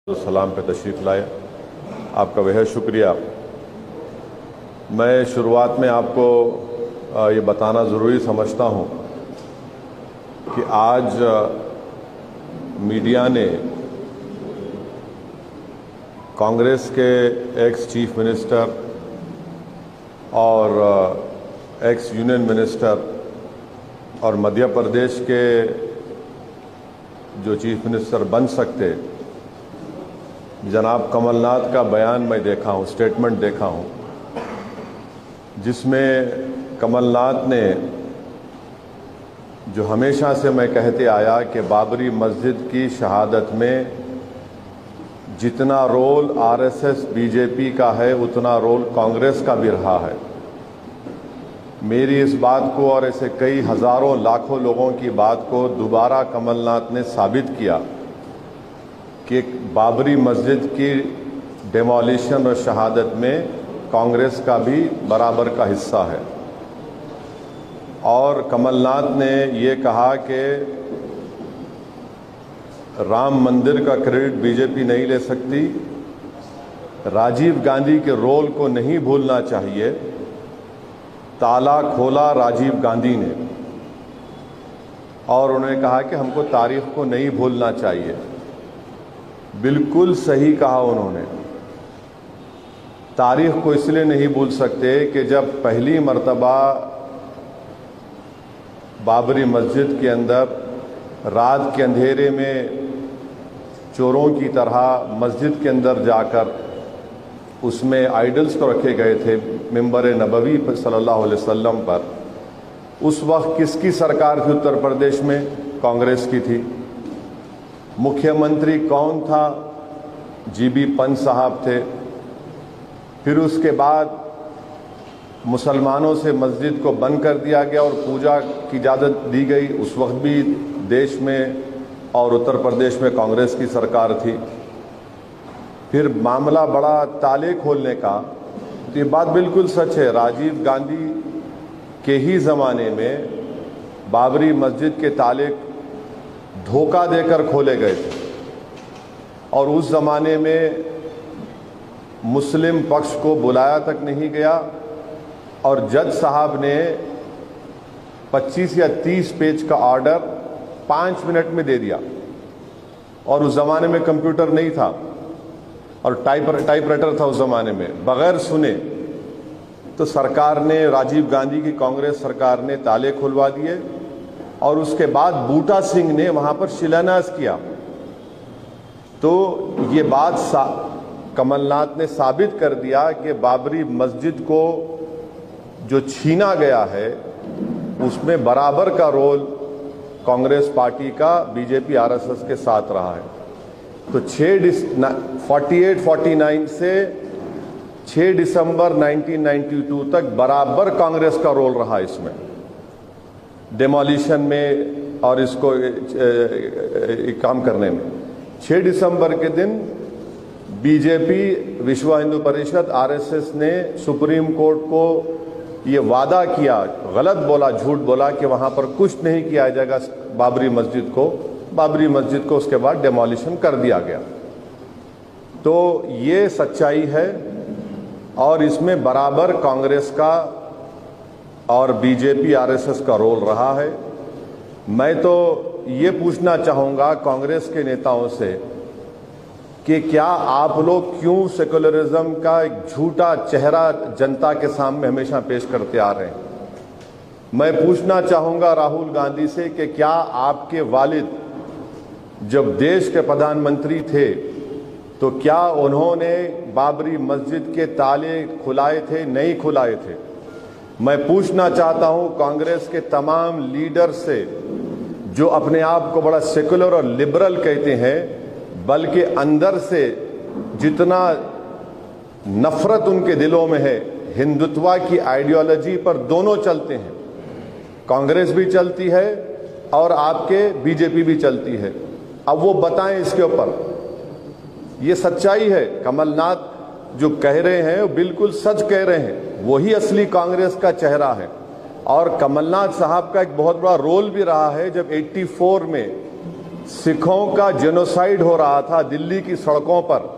सलाम पे तशरीफ़ लाए, आपका बेहद शुक्रिया। मैं शुरुआत में आपको ये बताना ज़रूरी समझता हूँ कि आज मीडिया ने कांग्रेस के एक्स चीफ मिनिस्टर और एक्स यूनियन मिनिस्टर और मध्य प्रदेश के जो चीफ मिनिस्टर बन सकते जनाब कमलनाथ का बयान मैं देखा हूँ, स्टेटमेंट देखा हूँ, जिसमें कमलनाथ ने जो हमेशा से मैं कहते आया कि बाबरी मस्जिद की शहादत में जितना रोल आरएसएस बीजेपी का है उतना रोल कांग्रेस का भी रहा है। मेरी इस बात को और ऐसे कई हज़ारों लाखों लोगों की बात को दोबारा कमलनाथ ने साबित किया कि बाबरी मस्जिद की डेमोलिशन और शहादत में कांग्रेस का भी बराबर का हिस्सा है। और कमलनाथ ने ये कहा कि राम मंदिर का क्रेडिट बीजेपी नहीं ले सकती, राजीव गांधी के रोल को नहीं भूलना चाहिए। ताला खोला राजीव गांधी ने, और उन्होंने कहा कि हमको तारीख को नहीं भूलना चाहिए। बिल्कुल सही कहा उन्होंने। तारीख को इसलिए नहीं भूल सकते कि जब पहली मर्तबा बाबरी मस्जिद के अंदर रात के अंधेरे में चोरों की तरह मस्जिद के अंदर जाकर उसमें आइडल्स को रखे गए थे मिंबर नबवी सल्लल्लाहु अलैहि वसल्लम पर, उस वक्त किसकी सरकार थी उत्तर प्रदेश में? कांग्रेस की थी। मुख्यमंत्री कौन था? जीबी पंत साहब थे। फिर उसके बाद मुसलमानों से मस्जिद को बंद कर दिया गया और पूजा की इजाज़त दी गई। उस वक्त भी देश में और उत्तर प्रदेश में कांग्रेस की सरकार थी। फिर मामला बड़ा ताले खोलने का, तो ये बात बिल्कुल सच है। राजीव गांधी के ही ज़माने में बाबरी मस्जिद के ताले धोखा देकर खोले गए थे, और उस ज़माने में मुस्लिम पक्ष को बुलाया तक नहीं गया, और जज साहब ने 25 या 30 पेज का ऑर्डर 5 मिनट में दे दिया। और उस ज़माने में कंप्यूटर नहीं था और टाइपराइटर था उस ज़माने में। बगैर सुने तो सरकार ने, राजीव गांधी की कांग्रेस सरकार ने ताले खुलवा दिए, और उसके बाद बूटा सिंह ने वहां पर शिलान्यास किया। तो ये बात कमलनाथ ने साबित कर दिया कि बाबरी मस्जिद को जो छीना गया है उसमें बराबर का रोल कांग्रेस पार्टी का बीजेपी आरएसएस के साथ रहा है। तो 48-49 से 6 दिसंबर 1992 तक बराबर कांग्रेस का रोल रहा इसमें, डेमोलिशन में और इसको काम करने में। 6 दिसंबर के दिन बीजेपी, विश्व हिंदू परिषद, आरएसएस ने सुप्रीम कोर्ट को ये वादा किया, गलत बोला, झूठ बोला कि वहां पर कुछ नहीं किया जाएगा बाबरी मस्जिद को उसके बाद डेमोलिशन कर दिया गया। तो ये सच्चाई है, और इसमें बराबर कांग्रेस का और बीजेपी आरएसएस का रोल रहा है। मैं तो ये पूछना चाहूँगा कांग्रेस के नेताओं से कि क्या आप लोग क्यों सेकुलरिज्म का एक झूठा चेहरा जनता के सामने हमेशा पेश करते आ रहे हैं? मैं पूछना चाहूँगा राहुल गांधी से कि क्या आपके वालिद जब देश के प्रधानमंत्री थे तो क्या उन्होंने बाबरी मस्जिद के ताले खुलाए थे? नहीं खुलाए थे। मैं पूछना चाहता हूं कांग्रेस के तमाम लीडर से जो अपने आप को बड़ा सेकुलर और लिबरल कहते हैं, बल्कि अंदर से जितना नफरत उनके दिलों में है, हिंदुत्व की आइडियोलॉजी पर दोनों चलते हैं। कांग्रेस भी चलती है और आपके बीजेपी भी चलती है। अब वो बताएं इसके ऊपर। ये सच्चाई है। कमलनाथ जो कह रहे हैं वो बिल्कुल सच कह रहे हैं, वही असली कांग्रेस का चेहरा है। और कमलनाथ साहब का एक बहुत बड़ा रोल भी रहा है जब 84 में सिखों का जेनोसाइड हो रहा था दिल्ली की सड़कों पर,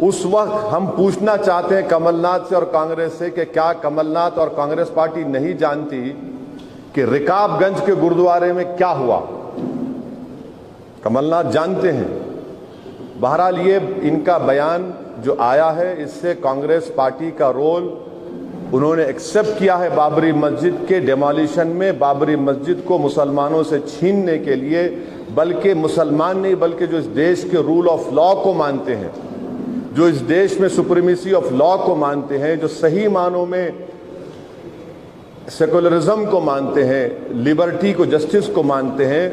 उस वक्त हम पूछना चाहते हैं कमलनाथ से और कांग्रेस से कि क्या कमलनाथ और कांग्रेस पार्टी नहीं जानती कि रिकाबगंज के गुरुद्वारे में क्या हुआ? कमलनाथ जानते हैं। बहरहाल ये इनका बयान जो आया है, इससे कांग्रेस पार्टी का रोल उन्होंने एक्सेप्ट किया है बाबरी मस्जिद के डिमोलिशन में, बाबरी मस्जिद को मुसलमानों से छीनने के लिए, बल्कि मुसलमान नहीं बल्कि जो इस देश के रूल ऑफ लॉ को मानते हैं, जो इस देश में सुप्रीमेसी ऑफ लॉ को मानते हैं, जो सही मानों में सेकुलरिज्म को मानते हैं, लिबर्टी को, जस्टिस को मानते हैं,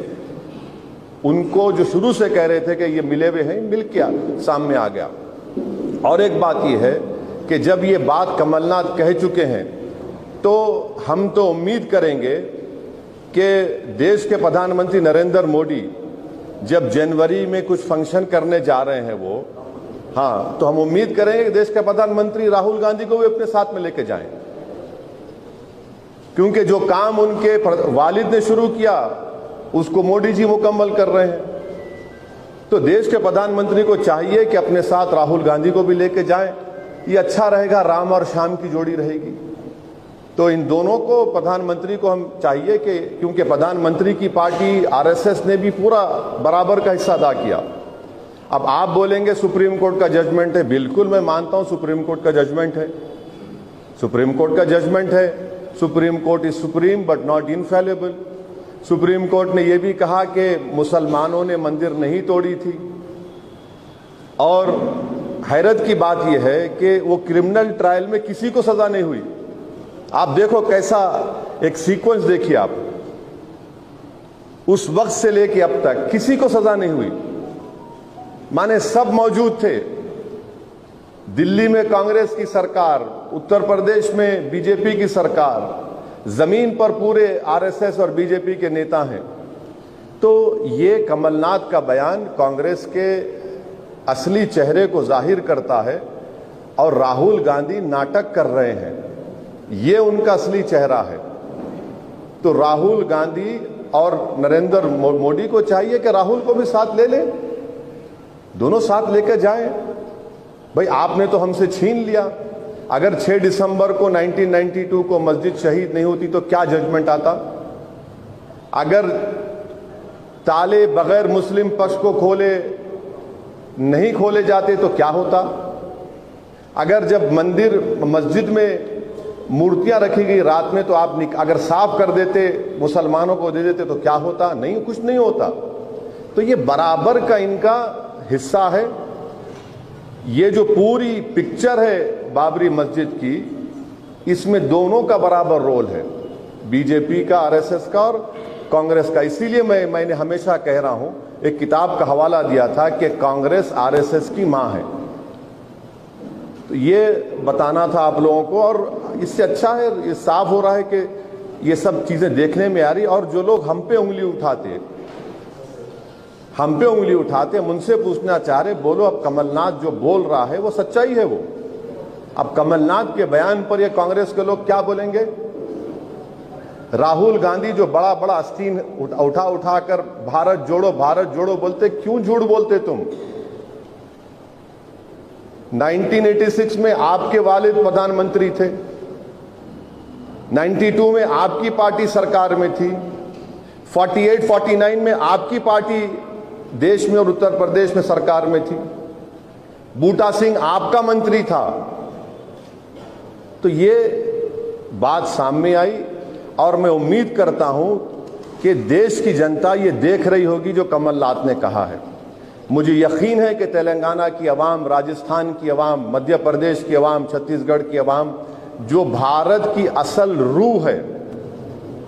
उनको जो शुरू से कह रहे थे कि ये मिले हुए हैं, मिल के सामने आ गया। और एक बात ये है कि जब ये बात कमलनाथ कह चुके हैं तो हम तो उम्मीद करेंगे कि देश के प्रधानमंत्री नरेंद्र मोदी जब जनवरी में कुछ फंक्शन करने जा रहे हैं वो, हाँ, तो हम उम्मीद करेंगे कि देश के प्रधानमंत्री राहुल गांधी को भी अपने साथ में लेके जाएं, क्योंकि जो काम उनके वालिद ने शुरू किया उसको मोदी जी मुकम्मल कर रहे हैं। तो देश के प्रधानमंत्री को चाहिए कि अपने साथ राहुल गांधी को भी लेके जाएं, ये अच्छा रहेगा, राम और श्याम की जोड़ी रहेगी। तो इन दोनों को, प्रधानमंत्री को हम चाहिए कि, क्योंकि प्रधानमंत्री की पार्टी आरएसएस ने भी पूरा बराबर का हिस्सा अदा किया। अब आप बोलेंगे सुप्रीम कोर्ट का जजमेंट है, बिल्कुल मैं मानता हूं सुप्रीम कोर्ट का जजमेंट है, सुप्रीम कोर्ट का जजमेंट है। Supreme court is supreme but not infallible. Supreme court ने यह भी कहा कि मुसलमानों ने मंदिर नहीं तोड़ी थी। और हैरत की बात यह है कि वो क्रिमिनल ट्रायल में किसी को सजा नहीं हुई। आप देखो कैसा एक सीक्वेंस देखिए आप, उस वक्त से लेके अब तक किसी को सजा नहीं हुई, माने सब मौजूद थे। दिल्ली में कांग्रेस की सरकार, उत्तर प्रदेश में बीजेपी की सरकार, जमीन पर पूरे आरएसएस और बीजेपी के नेता हैं। तो ये कमलनाथ का बयान कांग्रेस के असली चेहरे को जाहिर करता है और राहुल गांधी नाटक कर रहे हैं, ये उनका असली चेहरा है। तो राहुल गांधी और नरेंद्र मोदी को चाहिए कि राहुल को भी साथ ले लें, दोनों साथ लेकर जाएं। भाई आपने तो हमसे छीन लिया। अगर 6 दिसंबर को 1992 को मस्जिद शहीद नहीं होती तो क्या जजमेंट आता? अगर ताले बगैर मुस्लिम पक्ष को खोले नहीं खोले जाते तो क्या होता? अगर जब मस्जिद में मूर्तियां रखी गई रात में तो आप अगर साफ कर देते, मुसलमानों को दे देते तो क्या होता? नहीं, कुछ नहीं होता। तो ये बराबर का इनका हिस्सा है। ये जो पूरी पिक्चर है बाबरी मस्जिद की, इसमें दोनों का बराबर रोल है, बीजेपी का, आरएसएस का और कांग्रेस का। इसीलिए मैंने हमेशा कह रहा हूं, एक किताब का हवाला दिया था कि कांग्रेस आरएसएस की मां है। तो ये बताना था आप लोगों को, और इससे अच्छा है, ये साफ हो रहा है कि ये सब चीजें देखने में आ रही। और जो लोग हम पे उंगली उठाते हम उनसे पूछना चाह रहे, बोलो अब कमलनाथ जो बोल रहा है वो सच्चाई है वो? अब कमलनाथ के बयान पर ये कांग्रेस के लोग क्या बोलेंगे? राहुल गांधी जो बड़ा बड़ा अस्तीन उठाकर भारत जोड़ो बोलते, क्यों झूठ बोलते तुम? 1986 में आपके वालिद प्रधानमंत्री थे, 92 में आपकी पार्टी सरकार में थी, 48-49 में आपकी पार्टी देश में और उत्तर प्रदेश में सरकार में थी, बूटा सिंह आपका मंत्री था। तो ये बात सामने आई और मैं उम्मीद करता हूं कि देश की जनता ये देख रही होगी जो कमलनाथ ने कहा है। मुझे यकीन है कि तेलंगाना की आवाम, राजस्थान की आवाम, मध्य प्रदेश की आवाम, छत्तीसगढ़ की आवाम, जो भारत की असल रूह है,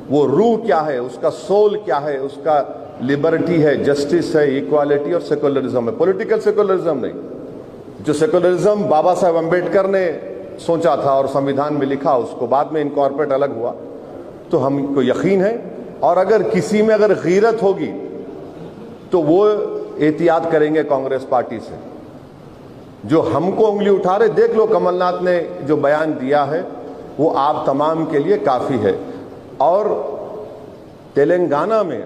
वो रूह क्या है, उसका सोल क्या है, उसका लिबर्टी है, जस्टिस है, इक्वालिटी और सेकुलरिज्म है, पॉलिटिकल सेकुलरिज्म नहीं। जो सेकुलरिज्म बाबा साहब अम्बेडकर ने सोचा था और संविधान में लिखा, उसको बाद में इनकॉर्पोरेट अलग हुआ। तो हमको यकीन है, और अगर किसी में अगर गीरत होगी तो वो एहतियात करेंगे कांग्रेस पार्टी से। जो हमको उंगली उठा रहे, देख लो कमलनाथ ने जो बयान दिया है वो आप तमाम के लिए काफी है। और तेलंगाना में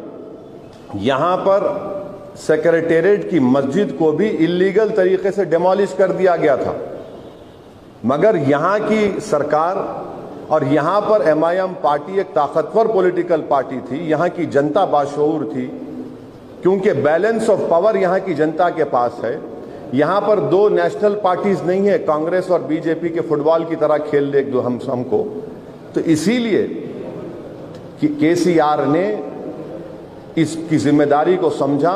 यहां पर सेक्रेटेरिएट की मस्जिद को भी इलीगल तरीके से डिमोलिश कर दिया गया था, मगर यहां की सरकार और यहां पर MIM पार्टी एक ताकतवर पॉलिटिकल पार्टी थी, यहां की जनता बाशऊर थी, क्योंकि बैलेंस ऑफ पावर यहां की जनता के पास है। यहां पर दो नेशनल पार्टीज नहीं है, कांग्रेस और बीजेपी के फुटबॉल की तरह खेल ले दो हमको। तो इसीलिए KCR ने इसकी जिम्मेदारी को समझा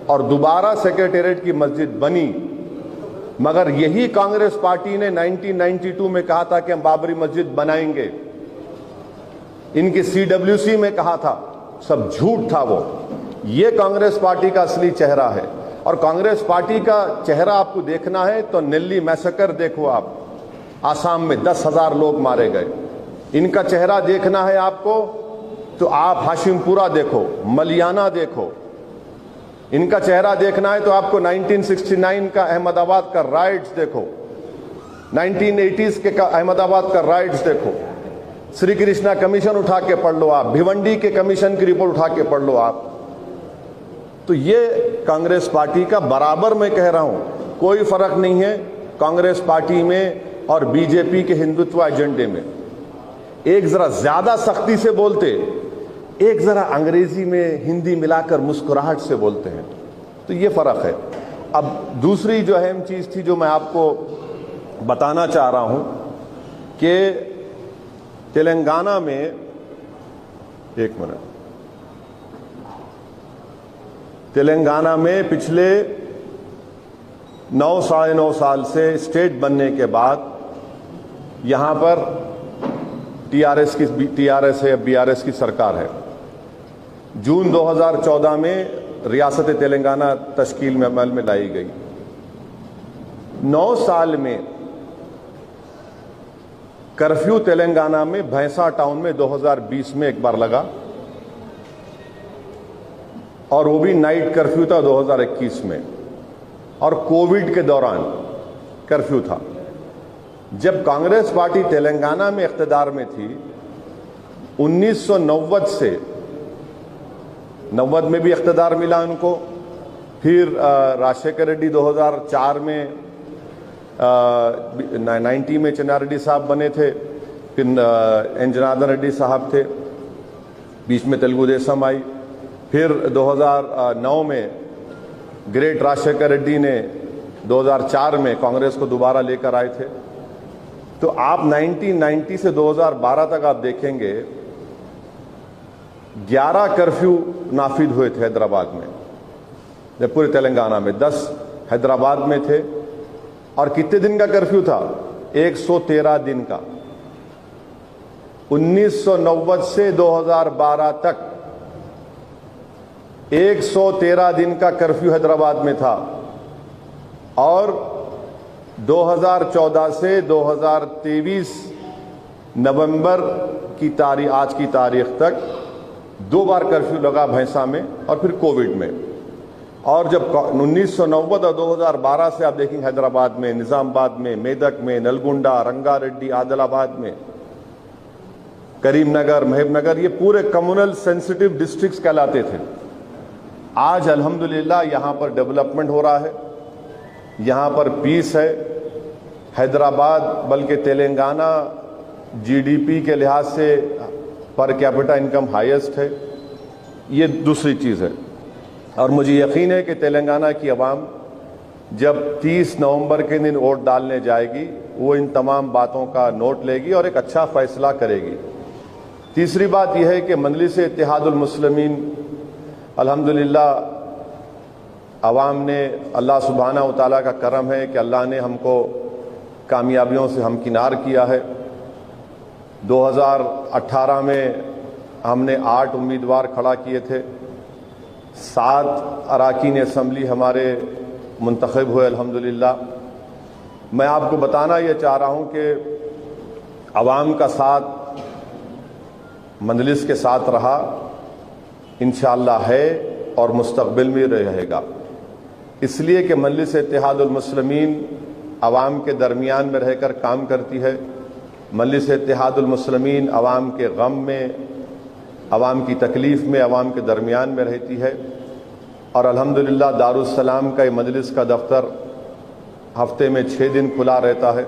और दोबारा सेक्रेटेरिएट की मस्जिद बनी। मगर यही कांग्रेस पार्टी ने 1992 में कहा था कि हम बाबरी मस्जिद बनाएंगे, इनकी CWC में कहा था, सब झूठ था वो। ये कांग्रेस पार्टी का असली चेहरा है। और कांग्रेस पार्टी का चेहरा आपको देखना है तो नेल्ली मैसेकर देखो आप, आसाम में 10,000 लोग मारे गए। इनका चेहरा देखना है आपको तो आप हाशिमपुरा देखो, मलियाना देखो। इनका चेहरा देखना है तो आपको 1969 का अहमदाबाद का राइट्स देखो, 1980s के अहमदाबाद का राइट्स देखो, श्री कृष्णा कमीशन उठा के पढ़ लो आप, भिवंडी के कमीशन की रिपोर्ट उठा के पढ़ लो आप। तो ये कांग्रेस पार्टी का, बराबर मैं कह रहा हूं, कोई फर्क नहीं है कांग्रेस पार्टी में और बीजेपी के हिंदुत्व एजेंडे में। एक जरा ज्यादा सख्ती से बोलते, एक जरा अंग्रेजी में हिंदी मिलाकर मुस्कुराहट से बोलते हैं, तो ये फर्क है। अब दूसरी जो अहम चीज थी जो मैं आपको बताना चाह रहा हूं कि तेलंगाना में, एक मिनट, तेलंगाना में पिछले 9 साढ़े 9 साल से स्टेट बनने के बाद यहां पर TRS है, BRS की सरकार है। जून 2014 में रियासत तेलंगाना तश्कील में अमल में लाई गई। 9 साल में कर्फ्यू तेलंगाना में भैंसा टाउन में 2020 में एक बार लगा, और वो भी नाइट कर्फ्यू था 2021 में, और कोविड के दौरान कर्फ्यू था। जब कांग्रेस पार्टी तेलंगाना में इख्तिदार में थी 1990 से, 90 में भी इख्तिदार मिला उनको, फिर राजशेखर रेड्डी 2004 में 90 में चन्नारेड्डी साहब बने थे, फिर एन जनार्दन रेड्डी साहब थे, बीच में तेलुगु देशम आई, फिर 2009 में ग्रेट राजशेखर रेड्डी ने 2004 में कांग्रेस को दोबारा लेकर आए थे। तो आप 1990 से 2012 तक आप देखेंगे 11 कर्फ्यू नाफिज हुए थे हैदराबाद में, पूरे तेलंगाना में 10 हैदराबाद में थे। और कितने दिन का कर्फ्यू था? 113 दिन का। 1990 से 2012 तक 113 दिन का कर्फ्यू हैदराबाद में था। और 2014 से 2023 नवंबर की तारीख, आज की तारीख तक 2 बार कर्फ्यू लगा भैंसा में और फिर कोविड में। और जब 1990 और 2012 से आप देखेंगे हैदराबाद में, निजामाबाद में, मेदक में, नलगुंडा, रंगारेड्डी, आदिलाबाद में, करीमनगर, महबूबनगर, ये पूरे कम्युनल सेंसिटिव डिस्ट्रिक्ट्स कहलाते थे। आज अल्हम्दुलिल्लाह यहां पर डेवलपमेंट हो रहा है, यहां पर पीस है। हैदराबाद बल्कि तेलंगाना GDP के लिहाज से पर कैपिटा इनकम हाईएस्ट है। ये दूसरी चीज़ है। और मुझे यकीन है कि तेलंगाना की आवाम जब 30 नवंबर के दिन वोट डालने जाएगी, वो इन तमाम बातों का नोट लेगी और एक अच्छा फैसला करेगी। तीसरी बात यह है कि मजलिस इत्तेहादुल मुस्लिमीन, अल्हम्दुलिल्लाह आवाम ने, अल्लाह सुब्हाना व तआला का करम है कि अल्लाह ने हमको कामयाबियों से हमकिनार किया है। 2018 में हमने 8 उम्मीदवार खड़ा किए थे, 7 अरकान असम्बली हमारे मुंतखब हुए अल्हम्दुलिल्लाह। मैं आपको बताना ये चाह रहा हूँ कि आवाम का साथ मजलिस के साथ रहा, इंशाअल्लाह है और मुस्तकबिल में रहेगा। इसलिए कि मजलिस इत्तेहादुल मुस्लिमीन आवाम के दरमियान में रहकर काम करती है। मजलिस इत्तेहादुल मुस्लिमीन आवाम के गम में, आवाम की तकलीफ़ में, आवाम के दरमियान में रहती है। और अल्हम्दुलिल्लाह दारुस्सलाम का ये मजलिस का दफ्तर हफ्ते में 6 दिन खुला रहता है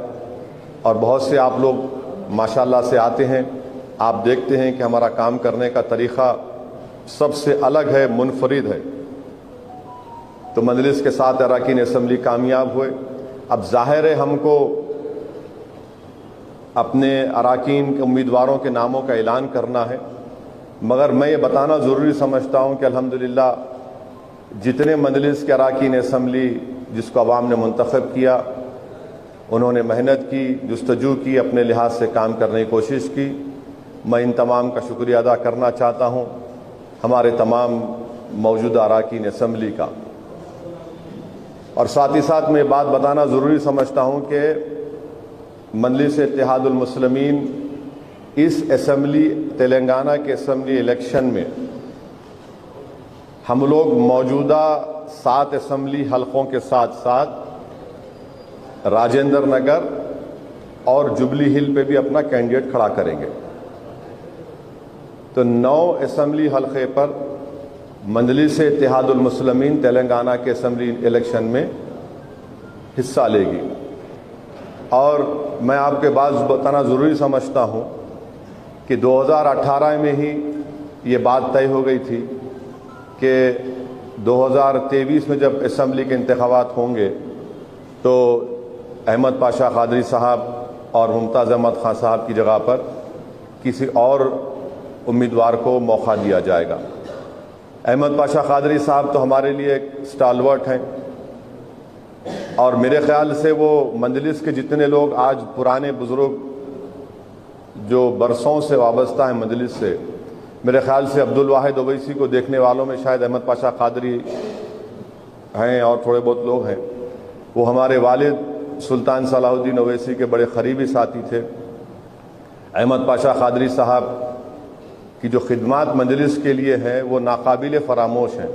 और बहुत से आप लोग माशाल्लाह से आते हैं। आप देखते हैं कि हमारा काम करने का तरीक़ा सबसे अलग है, मुनफरिद है। तो मजलिस के साथ अरकान असम्बली कामयाब हुए। अब ज़ाहिर है हमको अपने अरकान के उम्मीदवारों के नामों का ऐलान करना है, मगर मैं ये बताना ज़रूरी समझता हूँ कि अल्हम्दुलिल्लाह जितने मजलिस के अरकान असम्बली जिसको अवाम ने मुंतखब किया, उन्होंने मेहनत की, जुस्तजू की, अपने लिहाज से काम करने की कोशिश की। मैं इन तमाम का शुक्रिया अदा करना चाहता हूँ, हमारे तमाम मौजूदा अरकान असम्बली का। और साथ ही साथ मैं बात बताना ज़रूरी समझता हूँ कि मजलिस इत्तेहादुल मुस्लिमीन इस असम्बली, तेलंगाना के असम्बली इलेक्शन में हम लोग मौजूदा 7 असम्बली हलकों के साथ साथ राजेंद्र नगर और जुबली हिल पे भी अपना कैंडिडेट खड़ा करेंगे। तो 9 असम्बली हलके पर मजलिस इत्तेहादुल मुस्लिमीन तेलंगाना के असम्बली इलेक्शन में हिस्सा लेगी। और मैं आपके बात बताना ज़रूरी समझता हूँ कि 2018 में ही ये बात तय हो गई थी कि 2023 में जब असम्बली के इंतखाबात होंगे तो अहमद पाशा कादरी साहब और मुमताज़ अहमद खान साहब की जगह पर किसी और उम्मीदवार को मौका दिया जाएगा। अहमद पाशा कादरी साहब तो हमारे लिए एक स्टालवर्ट हैं और मेरे ख्याल से वो मजलिस के जितने लोग आज पुराने बुज़ुर्ग जो बरसों से वाबस्ता हैं मजलिस से, मेरे ख्याल से अब्दुल वाहिद ओवैसी को देखने वालों में शायद अहमद पाशा कादरी हैं और थोड़े बहुत लोग हैं। वो हमारे वालिद सुल्तान सलाहुद्दीन ओवैसी के बड़े क़रीबी साथी थे। अहमद पाशा कादरी साहब की जो खिदमात मजलिस के लिए हैं वो नाकाबिल फ़रामोश हैं।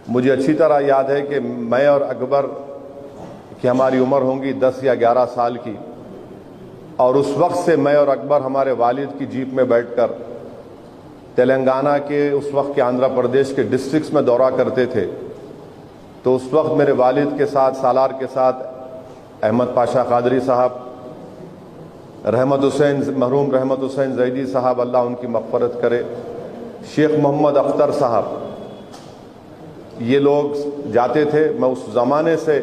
मुझे अच्छी तरह याद है कि मैं और अकबर की हमारी उम्र होंगी 10 या 11 साल की, और उस वक्त से मैं और अकबर हमारे वालिद की जीप में बैठकर तेलंगाना के, उस वक्त के आंध्र प्रदेश के डिस्ट्रिक्ट्स में दौरा करते थे। तो उस वक्त मेरे वालिद के साथ, सालार के साथ अहमद पाशा कादरी साहब, रहमत हुसैन, मरहूम रहमत हुसैन जैदी साहब, अल्लाह उनकी मग़फ़रत करे, शेख मोहम्मद अख्तर साहब, ये लोग जाते थे। मैं उस ज़माने से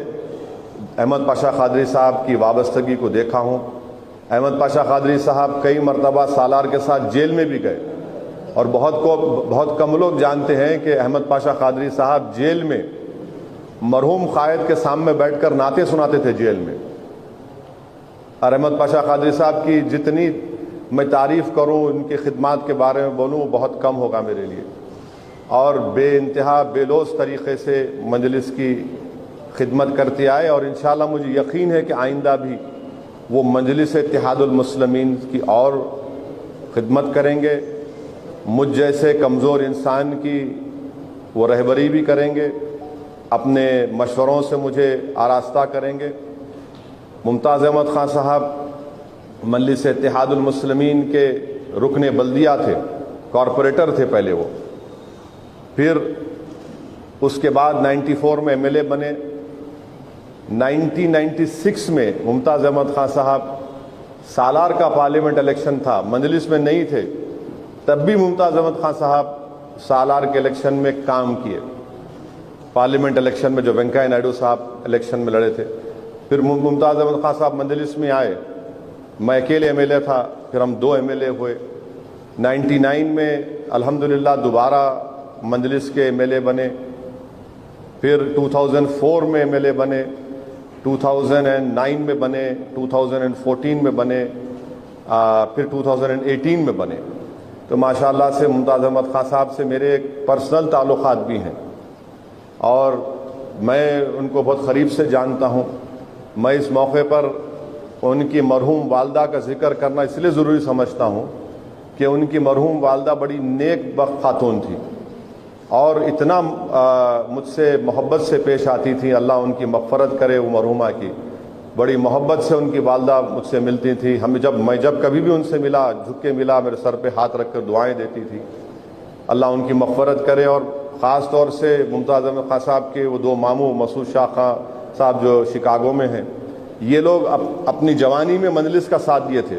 अहमद पाशा कादरी साहब की वाबस्तगी को देखा हूँ। अहमद पाशा कादरी साहब कई मरतबा सालार के साथ जेल में भी गए और बहुत कम लोग जानते हैं कि अहमद पाशा कादरी साहब जेल में मरहूम कायद के सामने बैठकर नाते सुनाते थे जेल में। और अहमद पाशा कादरी साहब की जितनी मैं तारीफ़ करूँ, उनकी खिदमात के बारे में बोलूँ, वो बहुत कम होगा मेरे लिए। और बेइंतहा बेलोस तरीक़े से मजलिस की खिदमत करते आए और इंशाअल्लाह मुझे यकीन है कि आइंदा भी वो मजलिस इत्तेहादुल मुस्लिमीन की और खिदमत करेंगे। मुझ जैसे कमज़ोर इंसान की वो रहबरी भी करेंगे, अपने मशवरों से मुझे आरास्ता करेंगे। मुमताज़ अहमद खान साहब मजलिस इत्तेहादुल मुस्लिमीन के रुकने बल्दिया थे, कॉरपोरेटर थे पहले वो, फिर उसके बाद 94 में एमएलए बने। 1996 में मुमताज़ अहमद खान साहब, सालार का पार्लियामेंट इलेक्शन था, मजलिस में नहीं थे, तब भी मुमताज़ अहमद खान साहब सालार के इलेक्शन में काम किए। पार्लियामेंट इलेक्शन में जो वेंकैया नायडू साहब इलेक्शन में लड़े थे, फिर मुमताज़ अहमद खान साहब मजलिस में आए। मैं अकेले एमएलए था, फिर हम 2 एमएलए हुए। 99 में अल्हम्दुलिल्लाह दोबारा मजलिस के एमएलए बने, फिर 2004 में एमएलए बने, 2009 में बने, 2014 में बने, फिर 2018 में बने। तो माशाअल्लाह से मुमताज़ अहमद खान साहब से मेरे पर्सनल ताल्लुक़ात भी हैं और मैं उनको बहुत क़रीब से जानता हूँ। मैं इस मौके पर उनकी मरहूम वालदा का जिक्र करना इसलिए ज़रूरी समझता हूँ कि उनकी मरहूम वालदा बड़ी नेक बख्त खातून थी और इतना मुझसे मोहब्बत से पेश आती थी। अल्लाह उनकी मग़फ़रत करे वो मरहूमा की। बड़ी मोहब्बत से उनकी वालदा मुझसे मिलती थी। मैं जब कभी भी उनसे मिला, झुक के मिला, मेरे सर पे हाथ रख कर दुआएँ देती थी। अल्लाह उनकी मग़फ़रत करे और ख़ास तौर से मुमताज़ अहमद खान साहब के वो दो मामू मसूद शाह खान साहब जो शिकागो में हैं, ये लोग अपनी जवानी में मजलिस का साथ दिए थे।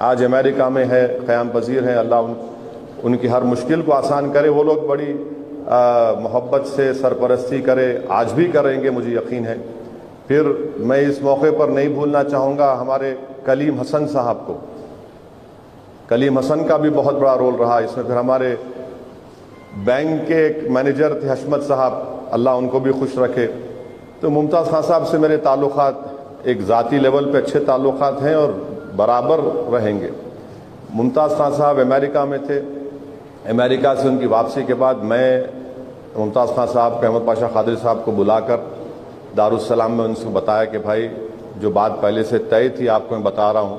आज अमेरिका में है, क़याम पजीर हैं, अल्लाह उनकी हर मुश्किल को आसान करे। वो लोग बड़ी मोहब्बत से सरपरस्ती करे, आज भी करेंगे, मुझे यकीन है। फिर मैं इस मौके पर नहीं भूलना चाहूँगा हमारे कलीम हसन साहब को। कलीम हसन का भी बहुत बड़ा रोल रहा इसमें। फिर हमारे बैंक के एक मैनेजर थे हशमत साहब, अल्लाह उनको भी खुश रखे। तो मुमताज़ खान साहब से मेरे ताल्लुक़ात एक ज़ाती लेवल पे अच्छे ताल्लुक़ात हैं और बराबर रहेंगे। मुमताज़ खान साहब अमेरिका में थे, अमेरिका से उनकी वापसी के बाद मैं मुमताज़ खान साहब को, अहमद पाशा कादरी साहब को बुलाकर दारुस्सलाम में उनसे बताया कि भाई जो बात पहले से तय थी आपको मैं बता रहा हूँ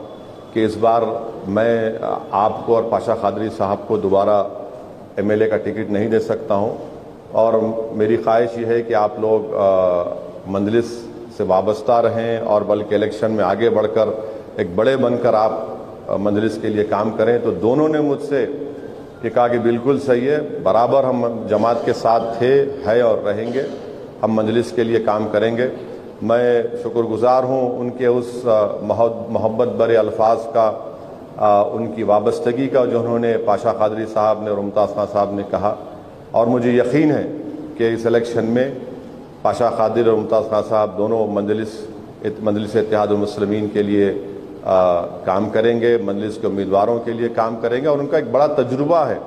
कि इस बार मैं आपको और पाशा कादरी साहब को दोबारा एमएलए का टिकट नहीं दे सकता हूँ, और मेरी ख्वाहिश ये है कि आप लोग मजलिस से वाबस्ता रहें और बल्कि इलेक्शन में आगे बढ़कर एक बड़े बनकर आप मजलिस के लिए काम करें। तो दोनों ने मुझसे ये कहा कि बिल्कुल सही है, बराबर हम जमात के साथ थे, है और रहेंगे, हम मजलिस के लिए काम करेंगे। मैं शुक्रगुजार हूँ उनके उस मोहब्बत भरे अल्फाज का, उनकी वाबस्तगी का जो उन्होंने पाशा कादरी साहब ने और मुमताज़ खान साहब ने कहा। और मुझे यकीन है कि इस इलेक्शन में पाशा कादरी और मुमताज़ खान साहब दोनों मजलिस इत्तेहादुल मुस्लिमीन के लिए काम करेंगे, मजलिस के उम्मीदवारों के लिए काम करेंगे, और उनका एक बड़ा तजुर्बा है,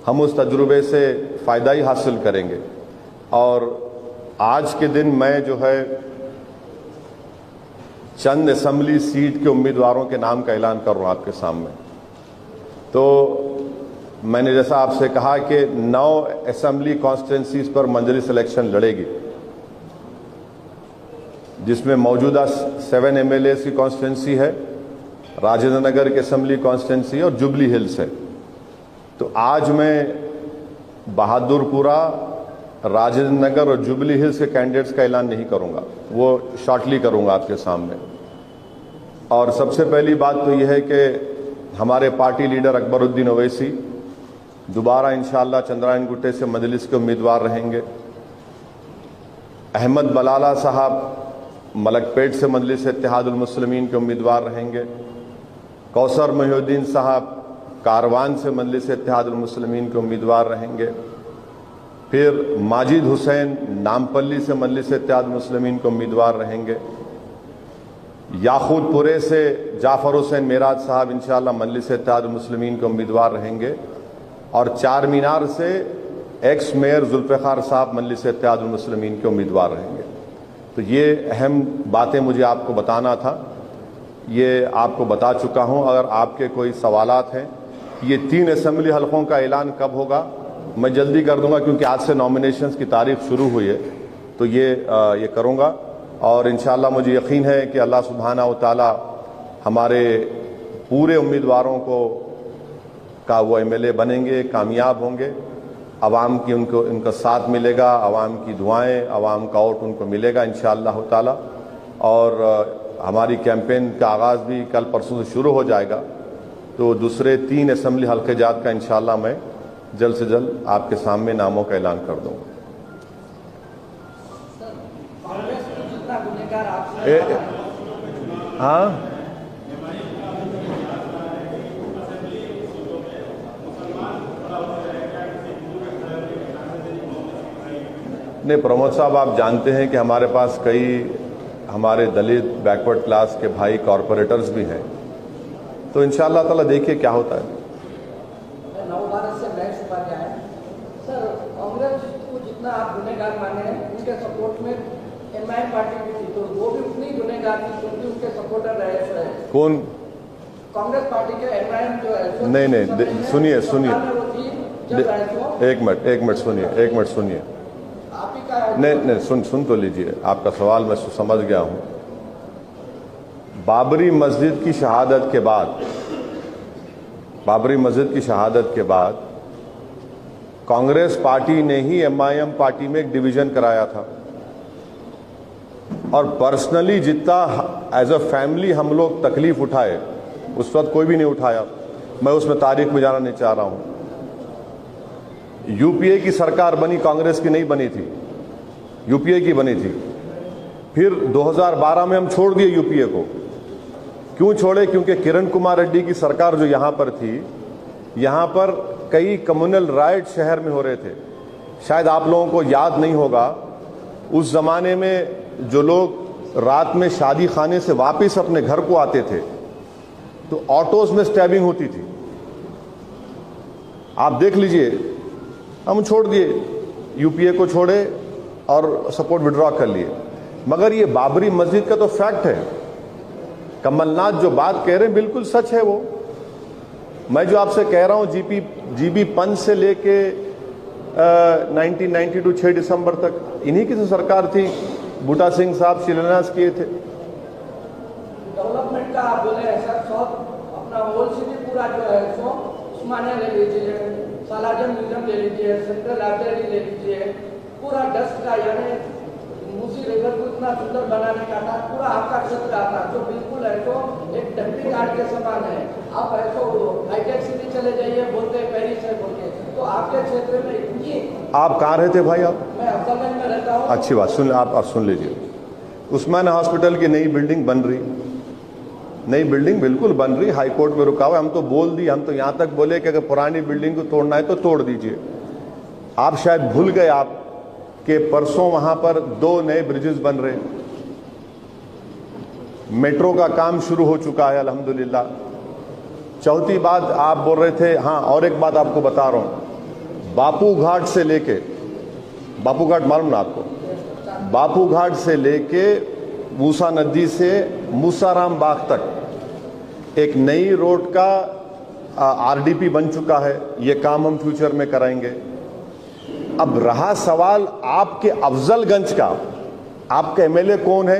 हम उस तजुर्बे से फ़ायदा ही हासिल करेंगे। और आज के दिन मैं जो है चंद असम्बली सीट के उम्मीदवारों के नाम का ऐलान कर रहा हूँ आपके सामने। तो मैंने जैसा आपसे कहा कि 9 असम्बली कॉन्स्टिट्यूंसीज पर मजलिस इलेक्शन लड़ेगी, जिसमें मौजूदा 7 एमएलए की कॉन्स्टिट्यूंसी है, राजेंद्र नगर की असम्बली कॉन्स्टिट्यूंसी और जुबली हिल्स है। तो आज मैं बहादुरपुरा, राजेंद्र नगर और जुबली हिल्स के कैंडिडेट्स का ऐलान नहीं करूंगा, वो शॉर्टली करूंगा आपके सामने। और सबसे पहली बात तो यह है कि हमारे पार्टी लीडर अकबरुद्दीन ओवैसी दोबारा इंशाअल्लाह चंद्रायन गुट्टे से मजलिस के उम्मीदवार रहेंगे। अहमद बलाला साहब मलकपेट से मजलिस इत्तेहादुल मुस्लिमीन के उम्मीदवार रहेंगे। कौसर मोहिउद्दीन साहब कारवान से मजलिस इत्तेहादुल मुस्लिमीन के उम्मीदवार रहेंगे। फिर माजिद हुसैन नामपल्ली से मजलिस इत्तेहादुल मुस्लिमीन के उम्मीदवार रहेंगे। याकूतपुरे से जाफर हुसैन मेराज साहब इंशाअल्लाह मजलिस इत्तेहादुल मुस्लिमीन के उम्मीदवार रहेंगे। और चार मीनार से एक्स मेयर जुल्फ़िकार साहब मजलिस इत्तेहादुल मुस्लिमीन के उम्मीदवार रहेंगे। तो ये अहम बातें मुझे आपको बताना था, ये आपको बता चुका हूँ। अगर आपके कोई सवालात हैं, ये 3 असम्बली हलकों का ऐलान कब होगा मैं जल्दी कर दूंगा, क्योंकि आज से नॉमिनेशंस की तारीख शुरू हुई है, तो ये करूँगा। और इंशाअल्लाह मुझे यकीन है कि अल्लाह सुब्हाना व तआला हमारे पूरे उम्मीदवारों का वो एमएलए बनेंगे, कामयाब होंगे, अवाम की उनका साथ मिलेगा, अवाम की दुआएं, अवाम का वोट उनको मिलेगा इंशाअल्लाह ताला। और हमारी कैंपेन का आगाज़ भी कल परसों से शुरू हो जाएगा। तो दूसरे 3 असम्बली हल्के जात का इंशाअल्लाह मैं जल्द से जल्द आपके सामने नामों का ऐलान कर दूंगा। हाँ, नहीं प्रमोद साहब, आप जानते हैं कि हमारे पास कई हमारे दलित बैकवर्ड क्लास के भाई कॉरपोरेटर्स भी हैं, तो इंशाअल्लाह ताला देखिए क्या होता है। नवभारत से नए सिपाही आए सर, कांग्रेस को जितना आप गुनहगार माने हैं, उनके सपोर्ट में एमआईएम पार्टी भी थी, तो वो भी उतनी गुनहगार थी क्योंकि उनके सपोर्टर रहे। कौन? कांग्रेस पार्टी के एमआईएम जो है। नहीं, सुनिए एक मिनट सुनिए। नहीं, सुन तो लीजिए, आपका सवाल मैं समझ गया हूं। बाबरी मस्जिद की शहादत के बाद कांग्रेस पार्टी ने ही एमआईएम पार्टी में एक डिवीजन कराया था, और पर्सनली जितना एज अ फैमिली हम लोग तकलीफ उठाए, उस वक्त कोई भी नहीं उठाया। मैं उसमें तारीख में जाना नहीं चाह रहा हूं। यूपीए की सरकार बनी, कांग्रेस की नहीं बनी थी, यूपीए की बनी थी। फिर 2012 में हम छोड़ दिए यूपीए को। क्यों छोड़े? क्योंकि किरण कुमार रेड्डी की सरकार जो यहां पर थी, यहां पर कई कम्युनल राइट शहर में हो रहे थे। शायद आप लोगों को याद नहीं होगा, उस जमाने में जो लोग रात में शादी खाने से वापस अपने घर को आते थे तो ऑटोज में स्टैबिंग होती थी। आप देख लीजिए, हम छोड़ दिए, यूपीए को छोड़े और सपोर्ट विड्रॉ कर लिए। मगर ये बाबरी मस्जिद का तो फैक्ट है। कमलनाथ जो बात कह रहे हैं बिल्कुल सच है। वो मैं जो आपसे कह रहा हूं, जीबी पंच से लेके 1992 6 दिसंबर तक इन्हीं की तो सरकार थी। बूटा सिंह साहब शिलान्यास किए थे। डेवलपमेंट का आप बोले हैं सर, अपना ओल्ड सिटी पूरा जो है सो उस्मानिया ले लीजिए, सालाजम म्यूजियम ले लीजिए, सेंट्रल लाइब्रेरी ले लीजिए, पूरा डस्ट का यानी मूसी रिवर को इतना सुंदर बनाने का था, पूरा आपका क्षेत्र आता जो बिल्कुल है तो एक डंपिंग यार्ड के समान है। आप ऐसो हाईटेक सिटी चले जाइए, बोलते हैं पेरिस है बोलते, तो आपके क्षेत्र में इतनी। आप कहाँ रहते भाई? आप? मैं अफजलगंज में रहता हूँ। अच्छी बात, सुन आप सुन लीजिए। उस्मानिया हॉस्पिटल की नई बिल्डिंग बन रही, नई बिल्डिंग बिल्कुल बन रही, हाई कोर्ट में रुका हुआ। हम तो बोल दिए, हम तो यहां तक बोले कि अगर पुरानी बिल्डिंग को तोड़ना है तो तोड़ दीजिए। आप शायद भूल गए आप कि परसों वहां पर 2 नए ब्रिजेस बन रहे, मेट्रो का काम शुरू हो चुका है अल्हम्दुलिल्लाह। चौथी बात आप बोल रहे थे, हाँ और एक बात आपको बता रहा हूं, बापू घाट से लेके, बापू घाट मालूम ना आपको, बापू घाट से लेके मूसा नदी से मूसाराम बाग तक एक नई रोड का आरडीपी बन चुका है। ये काम हम फ्यूचर में कराएंगे। अब रहा सवाल आपके अफजलगंज का, आपका एमएलए कौन है?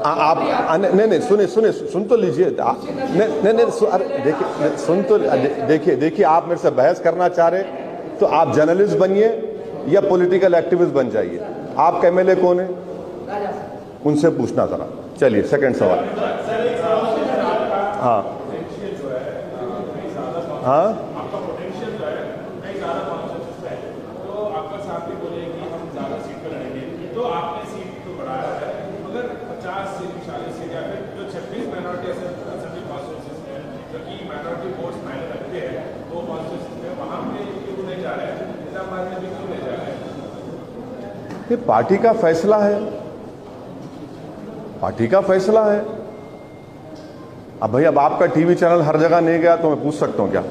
आप नहीं सुनिए, सुन तो लीजिए। नहीं देखिए, सुन तो देखिए, आप मेरे से बहस करना चाह रहे तो आप जर्नलिस्ट बनिए या पॉलिटिकल एक्टिविस्ट बन जाइए। आपका एमएलए कौन है? उनसे पूछना जरा। चलिए सेकंड सवाल। हाँ हाँ, ये पार्टी का फैसला है, पार्टी का फैसला है। अब भाई, अब आपका टीवी चैनल हर जगह नहीं गया तो मैं पूछ सकता हूं क्या?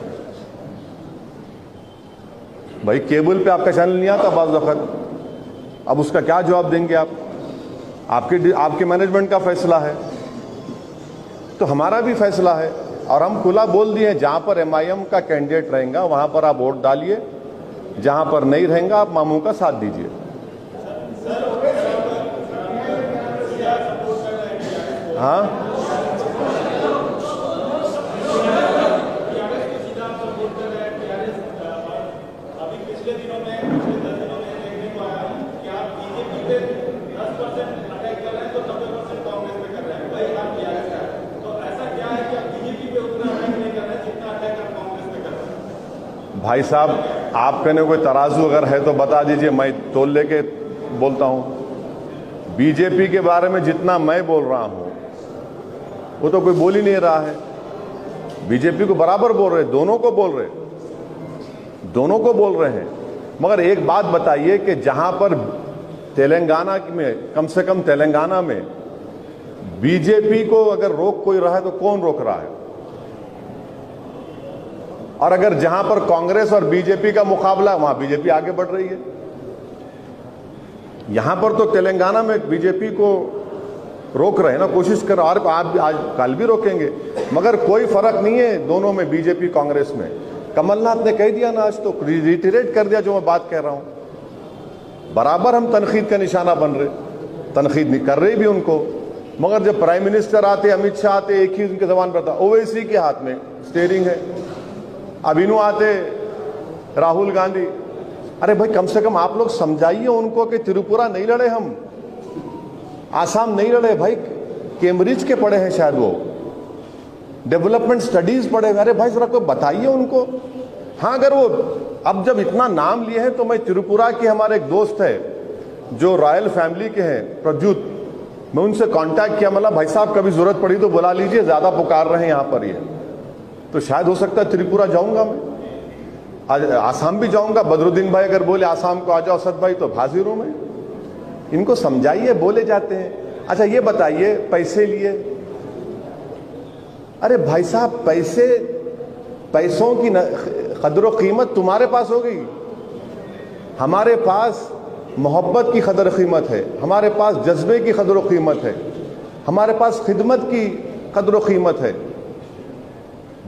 भाई केबल पे आपका चैनल नहीं आता बाज़ वक़्त, अब उसका क्या जवाब देंगे आप? आपके मैनेजमेंट का फैसला है, तो हमारा भी फैसला है। और हम खुला बोल दिए, जहां पर एमआईएम का कैंडिडेट रहेगा वहां पर आप वोट डालिए, जहां पर नहीं रहेगा आप मामू का साथ दीजिए। हाँ, अभी पिछले दिनों में देखने को आया कि आप बीजेपी पे 10% अटैक कर रहे हैं तो 90% कांग्रेस पे कर रहे हैं। वही आप किया है, तो ऐसा क्या है कि आप बीजेपी पे उतना अटैक नहीं कर रहे हैं जितना अटैक आप कांग्रेस पे कर रहे हैं? भाई साहब, आप कहने कोई तराजू अगर है तो बता दीजिए, मैं तोल लेके बोलता हूं। बीजेपी के बारे में जितना मैं बोल रहा हूं वो तो कोई बोल ही नहीं रहा है। बीजेपी को बराबर बोल रहे, दोनों को बोल रहे हैं। मगर एक बात बताइए कि जहां पर तेलंगाना में, कम से कम तेलंगाना में बीजेपी को अगर रोक कोई रहा है तो कौन रोक रहा है? और अगर जहां पर कांग्रेस और बीजेपी का मुकाबला, वहां बीजेपी आगे बढ़ रही है। यहां पर तो तेलंगाना में बीजेपी को रोक रहे हैं ना, कोशिश कर, और आप आज कल भी रोकेंगे। मगर कोई फर्क नहीं है दोनों में, बीजेपी कांग्रेस में। कमलनाथ ने कह दिया ना, आज तो रिटेरेट कर दिया जो मैं बात कह रहा हूं। बराबर हम तनकीद का निशाना बन रहे, तनकीद नहीं कर रहे भी उनको। मगर जब प्राइम मिनिस्टर आते, अमित शाह आते, एक ही उनके जबान पर था, ओवैसी के हाथ में स्टीयरिंग है। अब इन्हों आते राहुल गांधी। अरे भाई, कम से कम आप लोग समझाइए उनको कि त्रिपुरा नहीं लड़े हम, आसाम नहीं लड़े भाई, कैम्ब्रिज के पढ़े हैं शायद, वो डेवलपमेंट स्टडीज पढ़े। अरे भाई जरा कोई बताइए उनको। हाँ, अगर वो अब जब इतना नाम लिए हैं तो मैं त्रिपुरा के हमारे एक दोस्त है जो रॉयल फैमिली के हैं, प्रद्युत, मैं उनसे कांटेक्ट किया, मतलब भाई साहब कभी जरूरत पड़ी तो बुला लीजिए, ज्यादा पुकार रहे हैं यहां पर ये, तो शायद हो सकता है त्रिपुरा जाऊंगा मैं, आज आसाम भी जाऊंगा। बदरुद्दीन भाई अगर बोले आसाम को आ जाओ असद भाई, तो हाजिर हूं मैं। इनको समझाइए, बोले जाते हैं। अच्छा ये बताइए, पैसे लिए, अरे भाई साहब पैसों की कदर कीमत तुम्हारे पास हो गई, हमारे पास मोहब्बत की कदर कीमत है, हमारे पास जज्बे की कदर कीमत है, हमारे पास खिदमत की कदर कीमत है।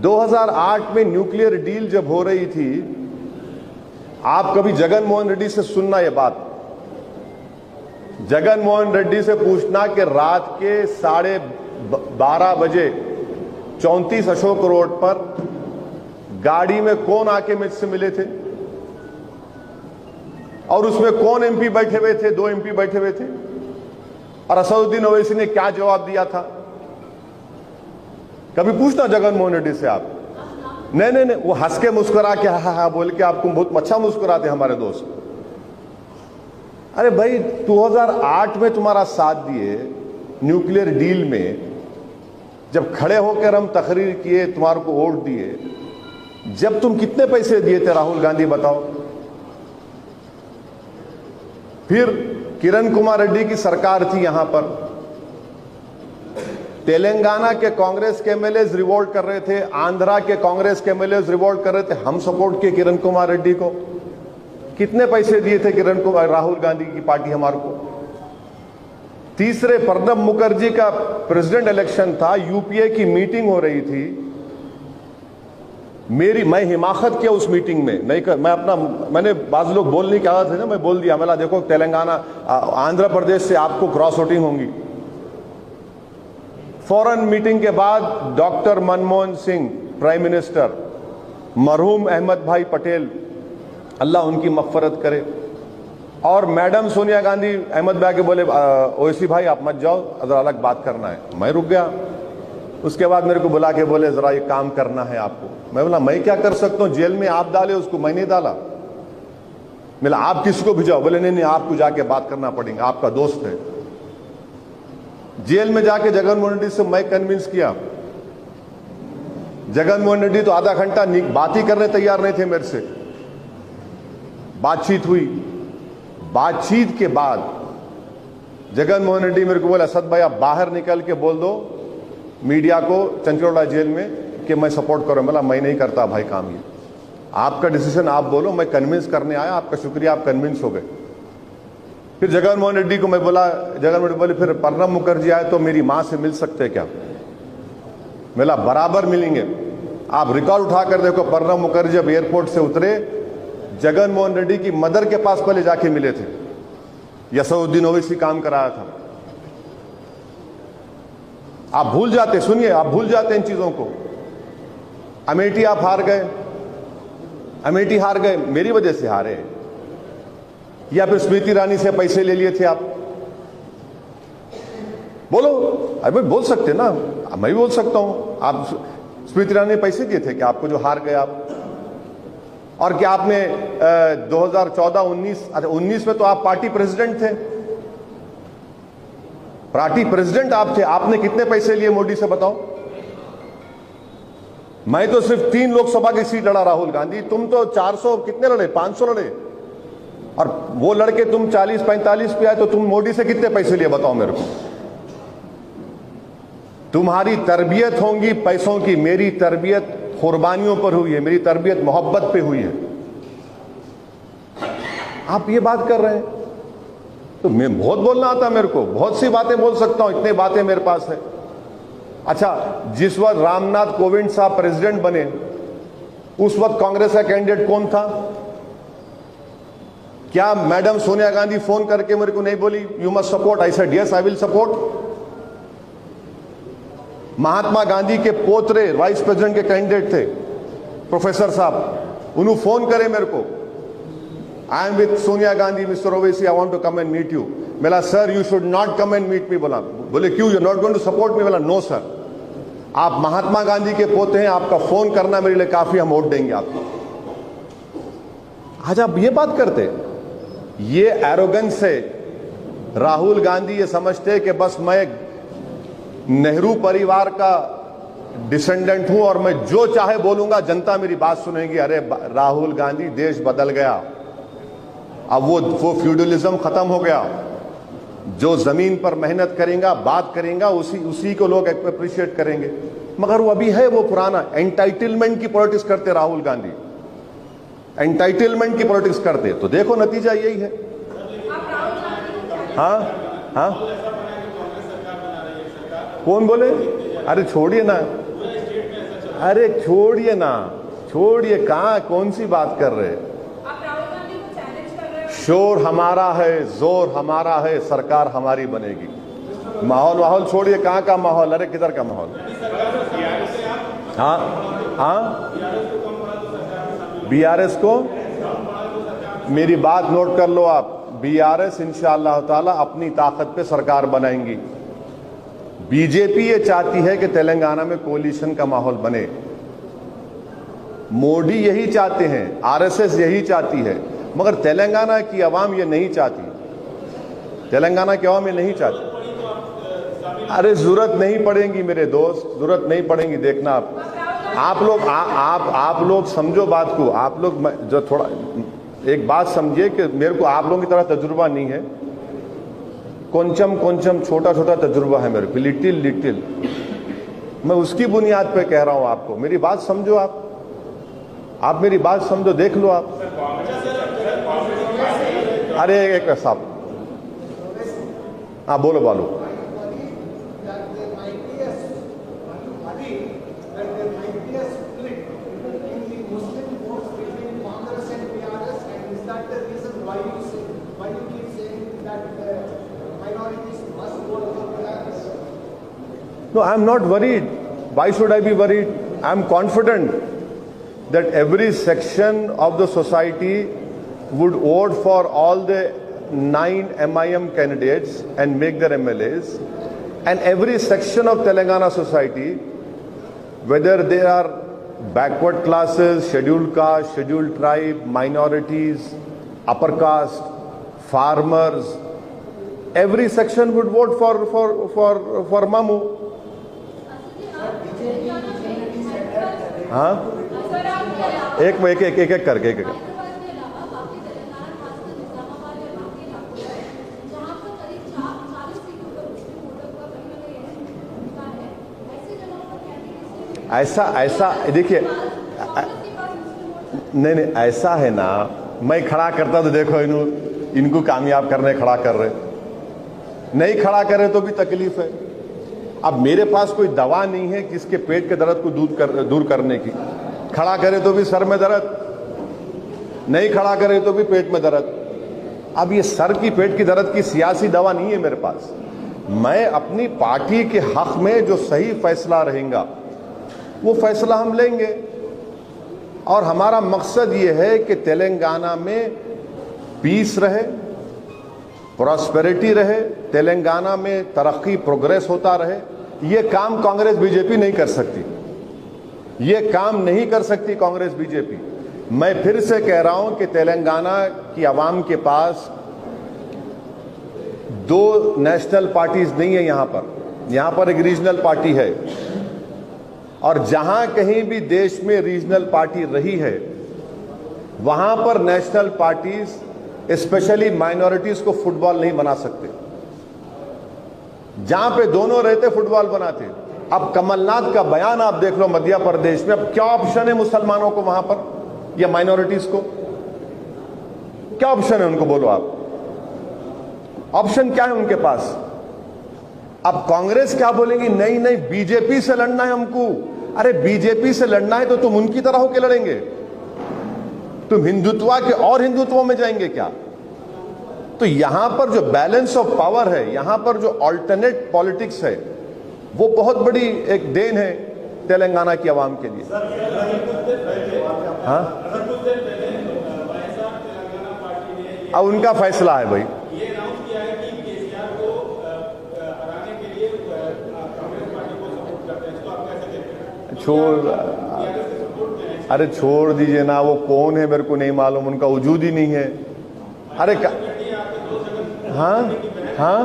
2008 में न्यूक्लियर डील जब हो रही थी, आप कभी जगन मोहन रेड्डी से सुनना ये बात, जगन मोहन रेड्डी से पूछना कि रात के 12:30 बजे 34 अशोक रोड पर गाड़ी में कौन आके मुझसे मिले थे और उसमें कौन एमपी बैठे हुए थे, 2 एमपी बैठे हुए थे, और असदुद्दीन ओवैसी ने क्या जवाब दिया था। कभी पूछना जगन मोहन रेड्डी से आप। नहीं, वो हंस के मुस्कुरा के हा बोल के आपको बहुत अच्छा मुस्कुराते हमारे दोस्त। अरे भाई 2008 में तुम्हारा साथ दिए न्यूक्लियर डील में, जब खड़े होकर हम तकरीर किए, तुम्हारे को वोट दिए, जब तुम कितने पैसे दिए थे राहुल गांधी बताओ। फिर किरण कुमार रेड्डी की सरकार थी यहां पर, तेलंगाना के कांग्रेस के एमएलएज रिवोल्ट कर रहे थे, आंध्रा के कांग्रेस के एमएलएज रिवोल्ट कर रहे थे, हम सपोर्ट किए किरण कुमार रेड्डी को। कितने पैसे दिए थे राहुल गांधी की पार्टी हमारे को। तीसरे प्रणब मुखर्जी का प्रेसिडेंट इलेक्शन था, यूपीए की मीटिंग हो रही थी, मैं हिमाकत किया उस मीटिंग में, नहीं कर, मैंने बाज लोग बोलने के आदत है ना, मैं बोल दिया, मैंने देखो तेलंगाना आंध्र प्रदेश से आपको क्रॉस वोटिंग होंगी। फौरन मीटिंग के बाद doctor Manmohan Singh prime minister, मरहूम अहमद भाई पटेल, अल्लाह उनकी मग़फ़रत करे, और मैडम सोनिया गांधी अहमद भाई के बोले ओवैसी भाई आप मत जाओ, अगर अलग बात करना है। मैं रुक गया। उसके बाद मेरे को बुला के बोले जरा ये काम करना है आपको। मैं बोला मैं क्या कर सकता हूं, जेल में आप डाले उसको, मैं नहीं डाला। बोला आप किसको भिजाओ, बोले नहीं आपको जाके बात करना पड़ेगा, आपका दोस्त है। जेल में जाके जगन मोहन रेड्डी से मैं कन्विंस किया। जगन मोहन रेड्डी तो आधा घंटा बात ही करने तैयार नहीं थे मेरे से। बातचीत हुई, बातचीत के बाद जगन मोहन रेड्डी मेरे को बोला असद भाई आप बाहर निकल के बोल दो मीडिया को चंचलोड़ा जेल में कि मैं सपोर्ट करूं। बोला मैं नहीं करता भाई काम, ये आपका डिसीजन, आप बोलो, मैं कन्विंस करने आया, आपका शुक्रिया, आप कन्विंस हो गए। फिर जगन मोहन रेड्डी को मैं बोला, जगन मोहन रेड्डी बोले फिर प्रणब मुखर्जी आए तो मेरी मां से मिल सकते क्या। बोला बराबर मिलेंगे, आप रिकॉर्ड उठाकर देखो, प्रणब मुखर्जी जब एयरपोर्ट से उतरे जगन मोहन रेड्डी की मदर के पास पहले जाके मिले थे, असदुद्दीन ओवैसी काम कराया था। आप भूल जाते, सुनिए, आप भूल जाते इन चीजों को। अमेठी आप हार गए, अमेठी हार गए, मेरी वजह से हारे, या फिर स्मृति ईरानी से पैसे ले लिए थे आप। बोलो, अरे बोल सकते ना, मैं भी बोल सकता हूं। आप स्मृति ईरानी ने पैसे दिए थे कि आपको जो हार गए आप, और क्या आपने 2014-19, अच्छा 19 में तो आप पार्टी प्रेसिडेंट थे, पार्टी प्रेसिडेंट आप थे, आपने कितने पैसे लिए मोदी से बताओ। मैं तो सिर्फ 3 लोकसभा की सीट लड़ा राहुल गांधी, तुम तो 400 कितने लड़े, 500 लड़े, और वो लड़के तुम 40-45 पे आए, तो तुम मोदी से कितने पैसे लिए बताओ मेरे को। तुम्हारी तरबियत होंगी पैसों की, मेरी तरबियत कुर्बानियों पर हुई है, मेरी तरबियत मोहब्बत पे हुई है। आप ये बात कर रहे हैं तो मैं बहुत बोलना आता मेरे को, बहुत सी बातें बोल सकता हूं, इतनी बातें मेरे पास है। अच्छा, जिस वक्त रामनाथ कोविंद साहब प्रेसिडेंट बने, उस वक्त कांग्रेस का कैंडिडेट कौन था? क्या मैडम सोनिया गांधी फोन करके मेरे को नहीं बोली you must support? I said yes I will support. Mahatma Gandhi के पोतरे वाइस प्रेसिडेंट के कैंडिडेट थे प्रोफेसर साहब, उन्होंने फोन करे मेरे को, I am with Sonia Gandhi, Mr Owaisi, I want to come and meet you. बोला sir you should not come and meet me. बोले क्यों, you not going to support me? बोला नो सर, आप महात्मा गांधी के पोते हैं, आपका फोन करना मेरे लिए काफी, हम वोट देंगे आपको। आज आप ये बात करते, ये एरोगेंस से राहुल गांधी ये समझते कि बस मैं नेहरू परिवार का डिसेंडेंट हूं और मैं जो चाहे बोलूंगा जनता मेरी बात सुनेगी। अरे राहुल गांधी, देश बदल गया, अब वो फ्यूडलिज्म खत्म हो गया। जो जमीन पर मेहनत करेगा, बात करेगा, उसी को लोग अप्रिशिएट करेंगे। मगर वो अभी है वो पुराना एंटाइटलमेंट की पॉलिटिक्स करते राहुल गांधी, एंटाइटलमेंट की पॉलिटिक्स करते। तो देखो नतीजा यही है। हाँ हाँ, कौन बोले? अरे छोड़िए ना, अरे छोड़िए ना, छोड़िए, कहां कौन सी बात कर रहे? शोर हमारा है, जोर हमारा है, सरकार हमारी बनेगी। माहौल छोड़िए, कहां का माहौल? अरे किधर का माहौल? हाँ हाँ, बीआरएस को, मेरी बात नोट कर लो आप, बीआरएस इंशाअल्लाह ताला अपनी ताकत पे सरकार बनाएंगी। बीजेपी ये चाहती है कि तेलंगाना में कोलिशन का माहौल बने, मोदी यही चाहते हैं, आरएसएस यही चाहती है, मगर तेलंगाना की आवाम ये नहीं चाहती। तेलंगाना की आवाम ये नहीं चाहती। अरे जरूरत नहीं पड़ेगी मेरे दोस्त, जरूरत नहीं पड़ेगी। देखना आप लोग समझो बात को। आप लोग जो थोड़ा एक बात समझिए कि मेरे को आप लोगों की तरह तजुर्बा नहीं है, कोंचम छोटा तजुर्बा है मेरे को, लिटिल। मैं उसकी बुनियाद पे कह रहा हूं आपको। मेरी बात समझो, आप मेरी बात समझो, देख लो आप। अरे एक साहब, हाँ बोलो। No, I am not worried. Why should I be worried? I am confident that every section of the society would vote for all the 9 MIM candidates and make their MLAs. And every section of Telangana society, whether they are backward classes, scheduled caste, scheduled tribe, minorities, upper caste, farmers, every section would vote for Mamu. हाँ, एक करके ऐसा देखिए, नहीं ऐसा है ना, मैं खड़ा करता तो देखो इनको कामयाब करने खड़ा कर रहे, नहीं खड़ा कर रहे तो भी तकलीफ है। अब मेरे पास कोई दवा नहीं है किसके पेट के दर्द को दूर करने की। खड़ा करे तो भी सर में दर्द, नहीं खड़ा करे तो भी पेट में दर्द। अब ये सर की पेट की दर्द की सियासी दवा नहीं है मेरे पास। मैं अपनी पार्टी के हक में जो सही फैसला रहेगा वो फैसला हम लेंगे। और हमारा मकसद ये है कि तेलंगाना में पीस रहे, प्रॉस्पेरिटी रहे, तेलंगाना में तरक्की प्रोग्रेस होता रहे। ये काम कांग्रेस बीजेपी नहीं कर सकती, ये काम नहीं कर सकती कांग्रेस बीजेपी। मैं फिर से कह रहा हूं कि तेलंगाना की आवाम के पास 2 नेशनल पार्टीज नहीं है। यहां पर एक रीजनल पार्टी है, और जहां कहीं भी देश में रीजनल पार्टी रही है वहां पर नेशनल पार्टीज स्पेशली माइनॉरिटीज को फुटबॉल नहीं बना सकते। जहां पे दोनों रहते फुटबॉल बनाते। अब कमलनाथ का बयान आप देख लो मध्य प्रदेश में, अब क्या ऑप्शन है मुसलमानों को वहां पर या माइनॉरिटीज को? क्या ऑप्शन है उनको? बोलो आप, ऑप्शन क्या है उनके पास? अब कांग्रेस क्या बोलेंगी? नहीं बीजेपी से लड़ना है हमको। अरे बीजेपी से लड़ना है तो तुम उनकी तरह होकर लड़ेंगे? तुम हिंदुत्व के और हिंदुत्व में जाएंगे क्या? तो यहां पर जो बैलेंस ऑफ पावर है, यहां पर जो अल्टरनेट पॉलिटिक्स है, वो बहुत बड़ी एक देन है तेलंगाना की आवाम के लिए। हाँ, अब उनका फैसला है भाई। छोड़ अरे छोड़ दीजिए ना, वो कौन है मेरे को नहीं मालूम, उनका वजूद ही नहीं है। अरे हाँ हाँ,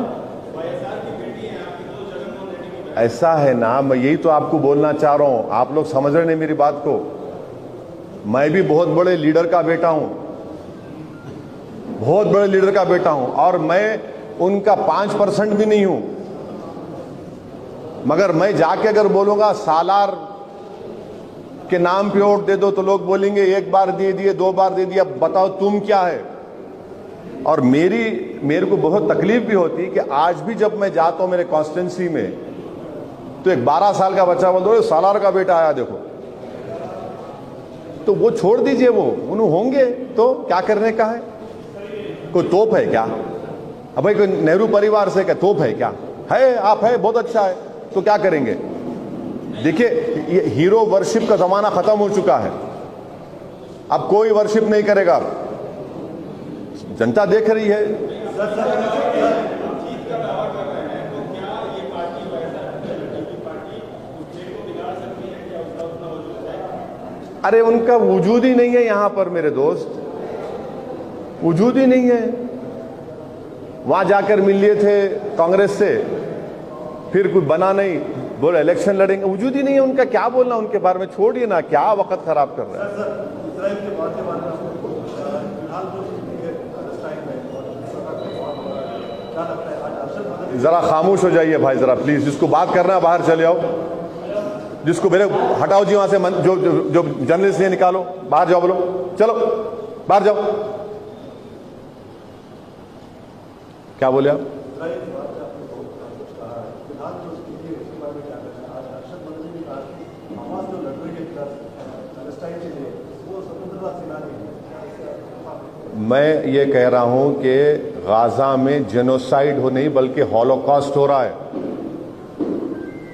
ऐसा है ना, मैं यही तो आपको बोलना चाह रहा हूं, आप लोग समझ रहे नहीं मेरी बात को। मैं भी बहुत बड़े लीडर का बेटा हूं, बहुत बड़े लीडर का बेटा हूं, और मैं उनका 5% भी नहीं हूं। मगर मैं जाके अगर बोलूंगा सालार के नाम पे वोट दे दो तो लोग बोलेंगे एक बार दे दिए, 2 बार दे दिया, बताओ तुम क्या है। और मेरे को बहुत तकलीफ भी होती है कि आज भी जब मैं जाता हूं मेरे कॉन्स्टिट्यूंसी में तो एक 12 साल का बच्चा बोल दो सालार का बेटा आया देखो, तो वो छोड़ दीजिए, वो उन्होंने होंगे तो क्या करने का है। कोई तोप है क्या? अब भाई कोई नेहरू परिवार से क्या तोप है क्या? है, आप है, बहुत अच्छा है, तो क्या करेंगे? देखिए, ये हीरो वर्शिप का जमाना खत्म हो चुका है, अब कोई वर्शिप नहीं करेगा, जनता देख रही है। अरे उनका वजूद ही नहीं है यहां पर मेरे दोस्त, वजूद ही नहीं है। वहां जाकर मिल लिए थे कांग्रेस से, फिर कुछ बना नहीं, बोले इलेक्शन लड़ेंगे, वजूद ही नहीं है उनका। क्या बोलना उनके बारे में, छोड़िए ना, क्या वक्त खराब कर रहे हैं। जरा खामोश हो जाइए भाई, जरा प्लीज, जिसको बात करना है बाहर चले आओ, जिसको मेरे हटाओ जी वहां से, जो जर्नलिस्ट है निकालो, बाहर जाओ, बोलो चलो बाहर जाओ। क्या बोले आप? मैं ये कह रहा हूं कि गाजा में जेनोसाइड हो नहीं बल्कि हॉलोकॉस्ट हो रहा है।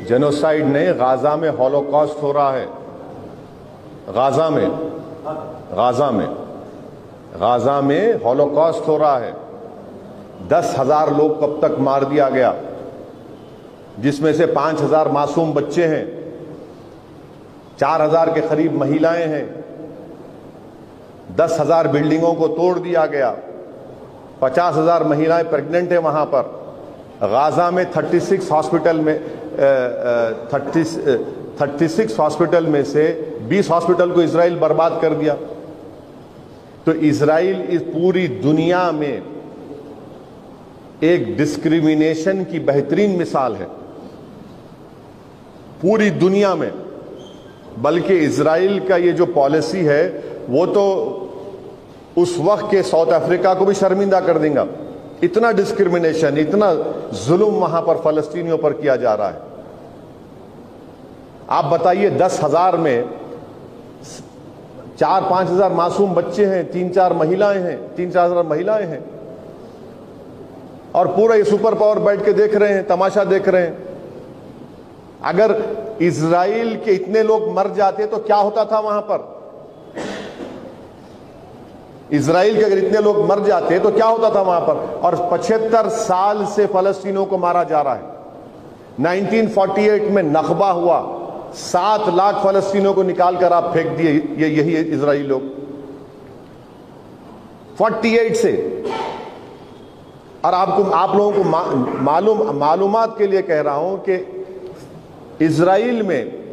जेनोसाइड नहीं, गाजा में हॉलोकॉस्ट हो रहा है। गाजा में हॉलोकॉस्ट हो रहा है। 10,000 लोग कब तक मार दिया गया, जिसमें से 5,000 मासूम बच्चे हैं, 4,000 के करीब महिलाएं हैं, 10,000 बिल्डिंगों को तोड़ दिया गया, 50,000 महिलाएं प्रेग्नेंट हैं वहां पर। गाजा में 36 हॉस्पिटल में से 20 हॉस्पिटल को इजराइल बर्बाद कर दिया। तो इजराइल इस पूरी दुनिया में एक डिस्क्रिमिनेशन की बेहतरीन मिसाल है, पूरी दुनिया में। बल्कि इजराइल का ये जो पॉलिसी है वो तो उस वक्त के साउथ अफ्रीका को भी शर्मिंदा कर देगा। इतना डिस्क्रिमिनेशन, इतना जुल्म वहां पर फलस्तीनियों पर किया जा रहा है। आप बताइए, 10,000 में 4-5 हजार मासूम बच्चे हैं, 3-4 महिलाएं हैं, 3-4 हजार महिलाएं हैं, और पूरा ये सुपर पावर बैठ के देख रहे हैं, तमाशा देख रहे हैं। अगर इजराइल के इतने लोग मर जाते तो क्या होता था वहां पर? इजराइल के अगर इतने लोग मर जाते तो क्या होता था वहां पर? और 75 साल से फलस्तीनों को मारा जा रहा है। 1948 में नखबा हुआ, 7 लाख फलस्तीनों को निकालकर आप फेंक दिए, यही इजराइल लोग 48 से। और आप लोगों को मालूमात के लिए कह रहा हूं कि इजराइल में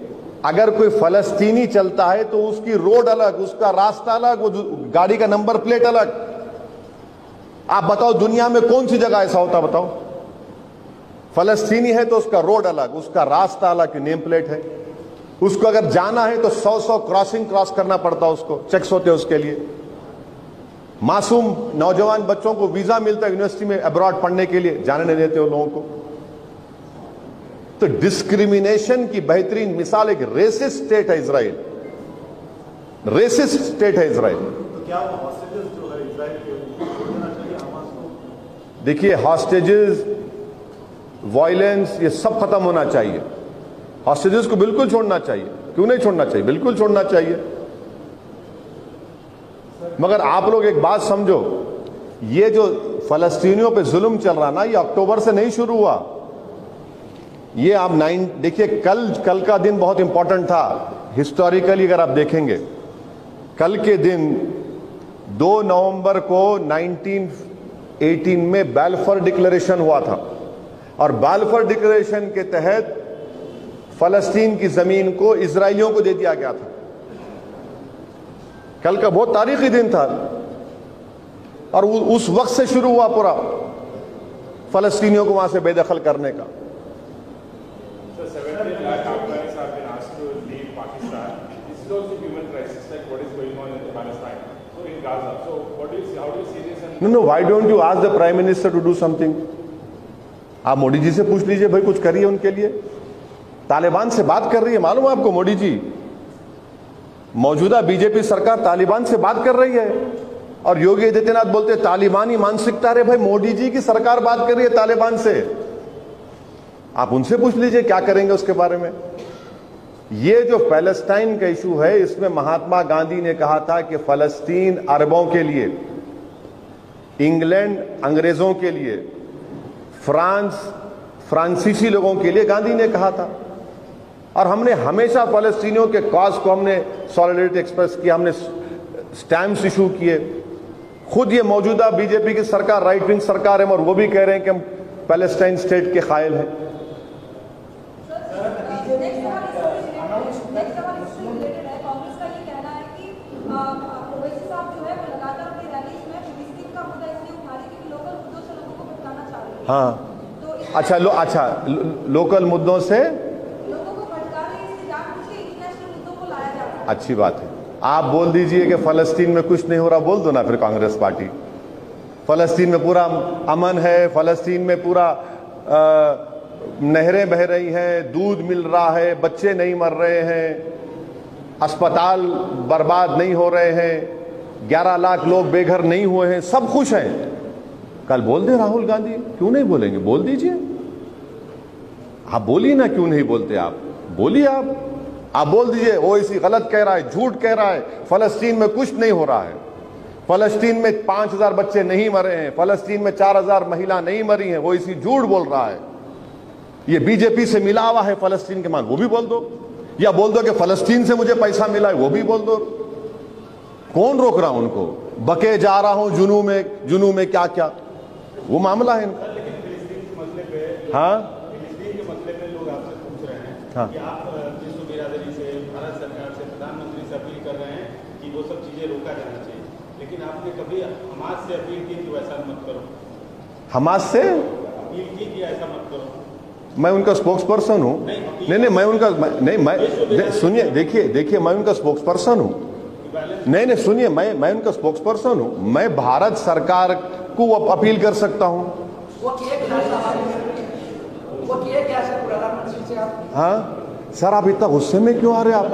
अगर कोई फलस्तीनी चलता है तो उसकी रोड अलग, उसका रास्ता अलग, वो गाड़ी का नंबर प्लेट अलग। आप बताओ दुनिया में कौन सी जगह ऐसा होता? बताओ। फलस्तीनी है तो उसका रोड अलग, उसका रास्ता अलग, नेम प्लेट है। उसको अगर जाना है तो 100 क्रॉस करना पड़ता, उसको चेक्स होते हैं उसके लिए। मासूम नौजवान बच्चों को वीजा मिलता है यूनिवर्सिटी में अब्रॉड पढ़ने के लिए, जाने नहीं देते उन लोगों को। तो डिस्क्रिमिनेशन की बेहतरीन मिसाल एक रेसिस्ट स्टेट है इजराइल, रेसिस्ट स्टेट है इजराइल। तो क्या हॉस्टेजेस जो है इजराइल के छोड़ देना चाहिए हमास को? देखिए, हॉस्टेजेस, वायलेंस, ये सब खत्म होना चाहिए। हॉस्टेजेस को बिल्कुल छोड़ना चाहिए। क्यों नहीं छोड़ना चाहिए? बिल्कुल छोड़ना चाहिए। मगर आप लोग एक बात समझो, ये जो फलस्तीनियों पे जुल्म चल रहा ना, ये अक्टूबर से नहीं शुरू हुआ। ये आप देखिए, कल का दिन बहुत इंपॉर्टेंट था हिस्टोरिकली। अगर आप देखेंगे कल के दिन 2 नवंबर को 1918 में बैलफोर डिक्लेरेशन हुआ था और बैलफोर डिक्लेरेशन के तहत फलस्तीन की जमीन को इजरायलियों को दे दिया गया था। कल का बहुत तारीखी दिन था और उस वक्त से शुरू हुआ पूरा फलस्तीनियों को वहां से बेदखल करने का। So 70 lakh Afghans have been asked to leave Pakistan. This is also human rights, just like what is going on in Palestine, so in Gaza. So what do you see? How do you see this? And No, why don't you ask the Prime Minister to do something? आप मोदी जी से पूछ लीजिए भाई कुछ करिए उनके लिए। तालिबान से बात कर रही है, मालूम है आपको? मोदी जी, मौजूदा बीजेपी सरकार तालिबान से बात कर रही है और योगी आदित्यनाथ बोलते हैं तालिबानी मानसिकता। रे भाई, मोदी जी की सरकार बात कर रही है तालिबान से, आप उनसे पूछ लीजिए क्या करेंगे उसके बारे में। ये जो पैलेस्टाइन का इशू है, इसमें महात्मा गांधी ने कहा था कि फलस्तीन अरबों के लिए, इंग्लैंड अंग्रेजों के लिए, फ्रांस फ्रांसीसी लोगों के लिए गांधी ने कहा था। और हमने हमेशा फलस्तीनियों के कॉज को हमने सॉलिडरिटी एक्सप्रेस किया, हमने स्टैम्प्स इशू किए। खुद ये मौजूदा बीजेपी की सरकार राइट विंग सरकार है और वो भी कह रहे हैं कि हम पैलेस्टाइन स्टेट के कायल हैं। हाँ, अच्छा लोकल मुद्दों से लोगों को भटका रही है, इससे जानबूझ के इंटरनेशनल मुद्दों को लाया जा रहा है। अच्छी बात है। आप बोल दीजिए कि फलस्तीन में कुछ नहीं हो रहा, बोल दो ना फिर कांग्रेस पार्टी। फलस्तीन में पूरा अमन है, फलस्तीन में पूरा नहरें बह रही हैं, दूध मिल रहा है, बच्चे नहीं मर रहे हैं, अस्पताल बर्बाद नहीं हो रहे हैं, 11 लाख लोग बेघर नहीं हुए हैं, सब खुश हैं। कल बोल दे राहुल गांधी, क्यों नहीं बोलेंगे? बोल दीजिए, आप बोलिए ना, क्यों नहीं बोलते आप? बोलिए आप बोल दीजिए ओवैसी गलत कह रहा है, झूठ कह रहा है, फलस्तीन में कुछ नहीं हो रहा है, फलस्तीन में 5000 बच्चे नहीं मरे हैं, फलस्तीन में 4000 महिला नहीं मरी हैं, ओवैसी झूठ बोल रहा है, ये बीजेपी से मिला हुआ है फलस्तीन के मान, वो भी बोल दो। या बोल दो कि फलस्तीन से मुझे पैसा मिला है, वो भी बोल दो। कौन रोक रहा उनको? बके जा रहा हूं जुनू में क्या क्या, वो मामला है इनका। लेकिन फिलिस्तीन के मसले पे, हाँ फिलिस्तीन के मसले पे लोग आपसे पूछ रहे हैं हाँ। कि आप विश्व बिरादरी से, भारत सरकार से, प्रधानमंत्री से अपील कर रहे हैं कि वो सब चीजें रोका जाना चाहिए, लेकिन आपने कभी हमास से अपील की कि वैसा मत करो? हमास से अपील की कि ऐसा मत करो? मैं उनका स्पोक्स पर्सन हूं। नहीं, मैं उनका नहीं, मैं सुनिए, देखिए मैं उनका स्पोक्स पर्सन हूं। नहीं, सुनिए, मैं उनका स्पोक्स पर्सन हूं। मैं भारत सरकार को अपील कर सकता हूं। वो किए क्या सर प्रधानमंत्री से आप? हाँ सर, आप इतना गुस्से में क्यों आ रहे आप?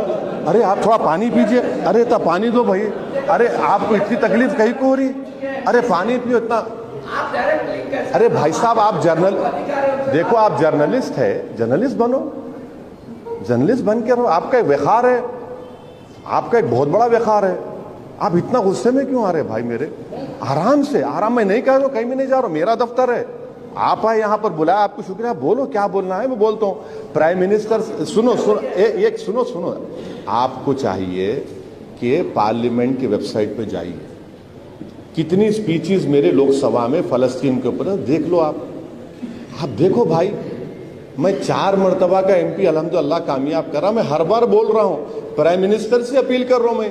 अरे आप थोड़ा पानी पीजिए। अरे इतना पानी दो भाई। अरे आपको इतनी तकलीफ कहीं को हो रही? अरे पानी पियो इतना। आप डायरेक्ट लिंक कर, अरे भाई साहब, आप देखो, आप जर्नलिस्ट है, जर्नलिस्ट बनो, जर्नलिस्ट बन के रहो। आपका एक व्यवहार है, आपका एक बहुत बड़ा व्यवहार है। आप इतना गुस्से में क्यों आ रहे भाई मेरे? आराम से, आराम। मैं नहीं कह रहा हूं, कहीं भी नहीं जा रहा हूं, मेरा दफ्तर है। आप आए यहां पर, बुलाया आपको, शुक्रिया। बोलो क्या बोलना है, मैं बोलता हूं। प्राइम मिनिस्टर सुनो, आपको चाहिए कि पार्लियामेंट की वेबसाइट पे जाइए, कितनी स्पीचेस मेरे लोकसभा में फलस्तीन के ऊपर देख लो। आप देखो भाई, मैं 4 मरतबा का MP अल्हम्दुलिल्लाह कामयाब करा। मैं हर बार बोल रहा हूं, प्राइम मिनिस्टर से अपील कर रहा हूं।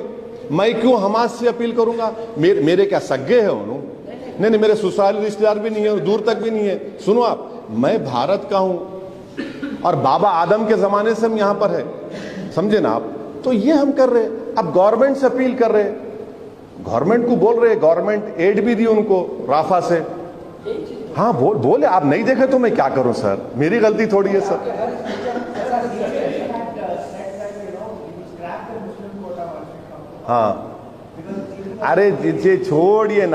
मैं क्यों हमास से अपील करूंगा? मेरे क्या सगे है उन्होंने? नहीं, मेरे ससुराली रिश्तेदार भी नहीं है, दूर तक भी नहीं है। सुनो आप, मैं भारत का हूं और बाबा आदम के जमाने से हम यहां पर है, समझे ना आप? तो ये हम कर रहे हैं। अब गवर्नमेंट से अपील कर रहे हैं, गवर्नमेंट को बोल रहे हैं, गवर्नमेंट एड भी दी उनको राफा से। हाँ बोले, आप नहीं देखे तो मैं क्या करूं सर? मेरी गलती थोड़ी है सर। हाँ, अरे ये छोड़िए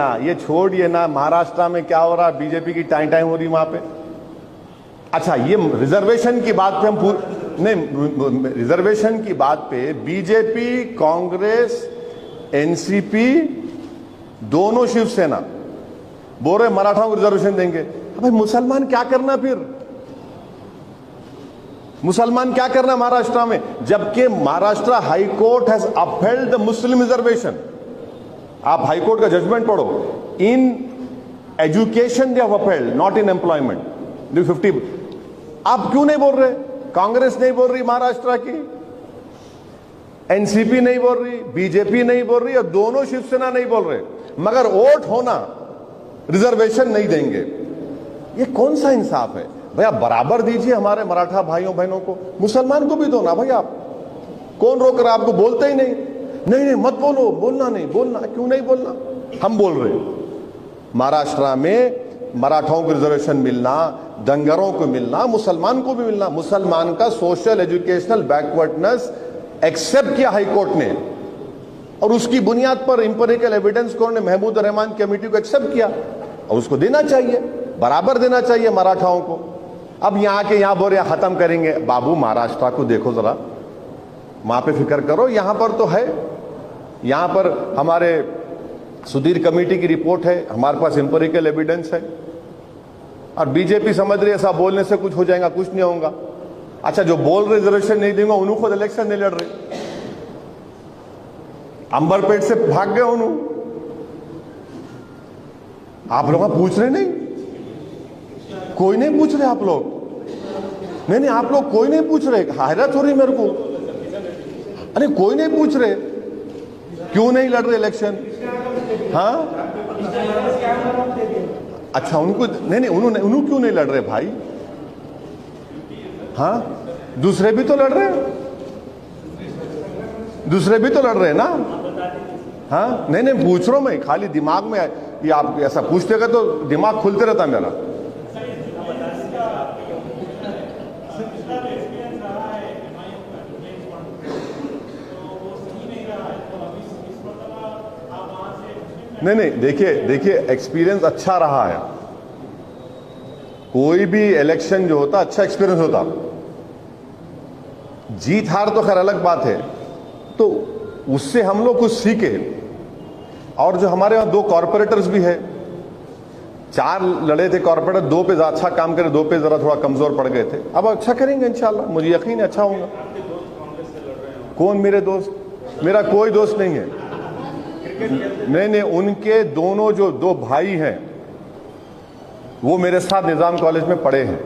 ना, महाराष्ट्र में क्या हो रहा, बीजेपी की टाइम हो रही वहां पे। अच्छा, ये रिजर्वेशन की बात पे नहीं, रिजर्वेशन की बात पे बीजेपी, कांग्रेस, एनसीपी, दोनों शिवसेना बोल रहे मराठाओं को रिजर्वेशन देंगे। भाई मुसलमान क्या करना फिर? मुसलमान क्या करना महाराष्ट्र में, जबकि Maharashtra high court has upheld the Muslim reservation. आप हाई कोर्ट का जजमेंट पढ़ो, in education they have upheld, not in employment. 50 आप क्यों नहीं बोल रहे? कांग्रेस नहीं बोल रही, महाराष्ट्र की एनसीपी नहीं बोल रही, बीजेपी नहीं बोल रही और दोनों शिवसेना नहीं बोल रहे, मगर वोट होना रिजर्वेशन नहीं देंगे। ये कौन सा इंसाफ है भैया? बराबर दीजिए हमारे मराठा भाइयों बहनों को, मुसलमान को भी दो ना भाई। आप कौन रोक रहा? आपको बोलते ही नहीं, नहीं मत बोलो, बोलना नहीं, बोलना क्यों नहीं बोलना? हम बोल रहे हैं महाराष्ट्र में मराठाओं को रिजर्वेशन मिलना, दंगरों को मिलना, मुसलमान को भी मिलना। मुसलमान का सोशल एजुकेशनल बैकवर्डनेस एक्सेप्ट किया हाई कोर्ट ने और उसकी बुनियाद पर इंपेरिकल एविडेंस कोर्ट ने महमूद रहमान कमेटी को एक्सेप्ट किया और उसको देना चाहिए, बराबर देना चाहिए मराठाओं को। अब यहां के यहां बोल रहे खत्म करेंगे। बाबू महाराष्ट्र को देखो जरा, वहां पे फिक्र करो, यहां पर तो है, यहां पर हमारे सुधीर कमेटी की रिपोर्ट है, हमारे पास इंपेरिकल एविडेंस है। और बीजेपी समझ रही है ऐसा बोलने से कुछ हो जाएगा, कुछ नहीं होगा। अच्छा, जो बोल रहे रिजर्वेशन नहीं देंगे उन्होंने खुद इलेक्शन नहीं लड़ रहे, अंबरपेट से भाग गए उन्होंने। आप लोग पूछ रहे नहीं, कोई नहीं पूछ रहे आप लोग, नहीं आप लोग कोई नहीं पूछ रहे। हैरत हो रही मेरे को, अरे कोई नहीं पूछ रहे, क्यों नहीं लड़ रहे इलेक्शन? हाँ अच्छा, उनको नहीं उन्होंने क्यों नहीं लड़ रहे भाई? हाँ दूसरे भी तो लड़ रहे हैं, दूसरे भी तो लड़ रहे हैं ना। हाँ नहीं पूछ रहा हूं मैं, खाली दिमाग में ये आप ऐसा पूछतेगा तो दिमाग खुलते रहता मेरा। नहीं देखिए एक्सपीरियंस अच्छा रहा है। कोई भी इलेक्शन जो होता अच्छा एक्सपीरियंस होता, जीत हार तो खैर अलग बात है, तो उससे हम लोग कुछ सीखे। और जो हमारे यहाँ 2 कॉर्पोरेटर्स भी है, 4 लड़े थे कॉर्पोरेटर, 2 पे अच्छा काम करे, 2 पे जरा थोड़ा कमजोर पड़ गए थे। अब अच्छा करेंगे इंशाल्लाह, मुझे यकीन है अच्छा होगा। कौन मेरे दोस्त? मेरा कोई दोस्त नहीं है। नहीं उनके दोनों जो 2 भाई हैं वो मेरे साथ निजाम कॉलेज में पढ़े हैं,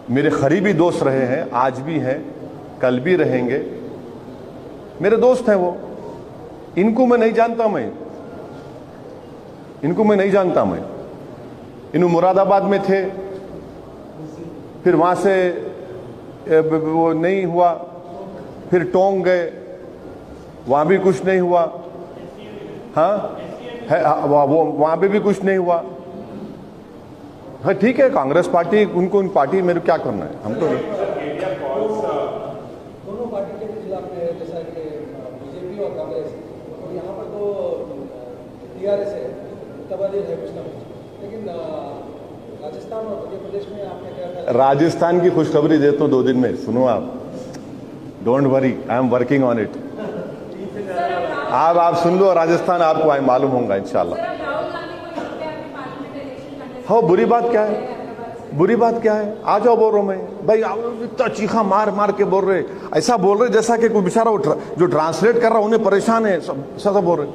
मेरे करीबी दोस्त रहे हैं, आज भी हैं, कल भी रहेंगे, मेरे दोस्त हैं वो। इनको मैं नहीं जानता, इनको मैं नहीं जानता। इन मुरादाबाद में थे, फिर वहां से वो नहीं हुआ, फिर टोंक गए, वहां भी कुछ नहीं हुआ। हाँ है वो वहां पे भी कुछ नहीं हुआ। हाँ ठीक है, कांग्रेस पार्टी उनको, उन पार्टी मेरे क्या करना है हमको नहीं। दोनों पार्टी के खिलाफ में, जैसा कि बीजेपी और कांग्रेस, और यहाँ पर तो टीआरएस है, मुतबादिल है कुछ ना कुछ, लेकिन राजस्थान और मध्य प्रदेश में आपने क्या? राजस्थान की खुशखबरी देता हूँ 2 दिन में, सुनो आप, don't worry, I am working on it. आप सुन लो, राजस्थान आपको आई मालूम होगा इंशाल्लाह। हाँ बुरी बात क्या है? बुरी बात क्या है? आ जाओ, बोल रहा हूं मैं भाई, इतना चीखा मार के बोल रहे, ऐसा बोल रहे जैसा कि कोई बेचारा जो ट्रांसलेट कर रहा उन्हें परेशान है, सब बोल रहे।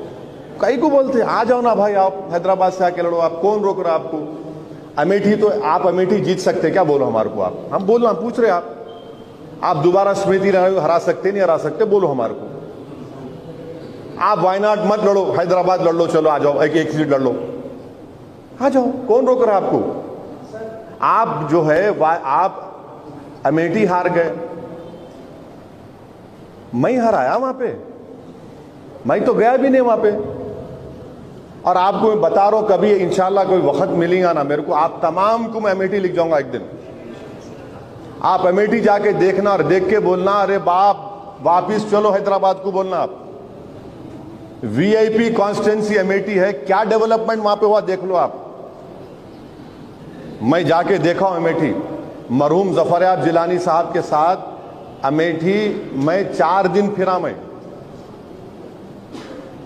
कई को बोलते आ जाओ ना भाई, आप हैदराबाद से आके लड़ो, आप कौन रोक रहा आपको? अमेठी तो आप अमेठी जीत सकते, क्या बोलो हमारे को आप? हम बोलो, हम पूछ रहे आप दोबारा स्मृति हरा सकते, नहीं हरा सकते, बोलो हमारे को। आप वायनाड मत लड़ो, हैदराबाद लड़ लो, चलो आ जाओ, एक सीट लड़ लो, आ जाओ, कौन रोक रहा आपको? आप जो है आप अमेठी हार गए, मैं हराया वहां पे, मैं तो गया भी नहीं वहां पे। और आपको मैं बता रहा हूं, कभी इंशाल्लाह कोई वक्त मिलेगा ना मेरे को, आप तमाम को मैं अमेठी लिख जाऊंगा एक दिन। आप अमेठी जाके देखना और देख के बोलना, अरे बाप वापिस चलो हैदराबाद को बोलना। आप वीआईपी कॉन्स्टिट्यूंसी अमेठी है, क्या डेवलपमेंट वहां पे हुआ देख लो आप। मैं जाके देखा हूं अमेठी, मरहूम जफरयाब जिलानी साहब के साथ अमेठी मैं 4 दिन फिरा। मैं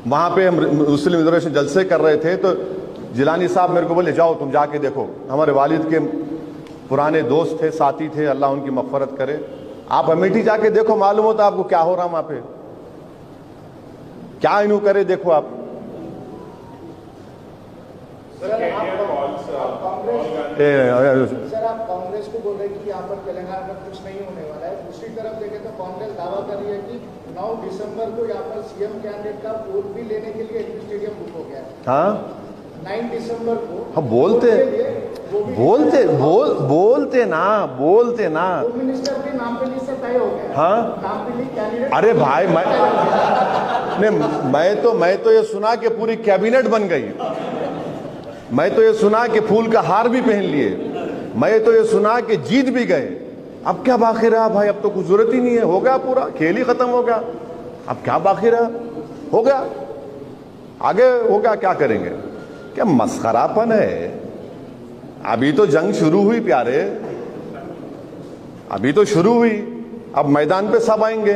वहां पे हम मुस्लिम रिजर्वेशन जलसे कर रहे थे, तो जिलानी साहब मेरे को बोले जाओ तुम जाके देखो। हमारे वालिद के पुराने दोस्त थे, साथी थे, अल्लाह उनकी मग़फ़रत करे। आप अमेठी जाके देखो, मालूम होता आपको क्या हो रहा वहां पे, क्या इन्हों करे, देखो आप। सर आप कांग्रेस को बोल रहे हैं कि यहाँ पर तेलंगाना में कुछ नहीं होने वाला है, दूसरी तरफ देखें तो कांग्रेस दावा कर रही है कि 9 दिसंबर को यहाँ पर सीएम कैंडिडेट का वोट भी लेने के लिए एलपी स्टेडियम बुक हो गया है। हाँ 9 दिसंबर को हम बोलते ना होम मिनिस्टर भी नामपल्ली से तय हो गया। हाँ नामपल्ली कैंडिडेट। अरे भाई मैं तो ये सुना कि पूरी कैबिनेट बन गई, मैं तो ये सुना कि फूल का हार भी पहन लिए, मैं तो ये सुना कि जीत भी गए। अब क्या बाकी रहा भाई, अब तो कुछ जरूरत ही नहीं है, हो गया पूरा खेल ही खत्म हो गया। अब क्या बाकी रहा, हो गया, आगे हो गया, क्या करेंगे? क्या मस्खरापन है। अभी तो जंग शुरू हुई प्यारे, अभी तो शुरू हुई, अब मैदान पे सब आएंगे।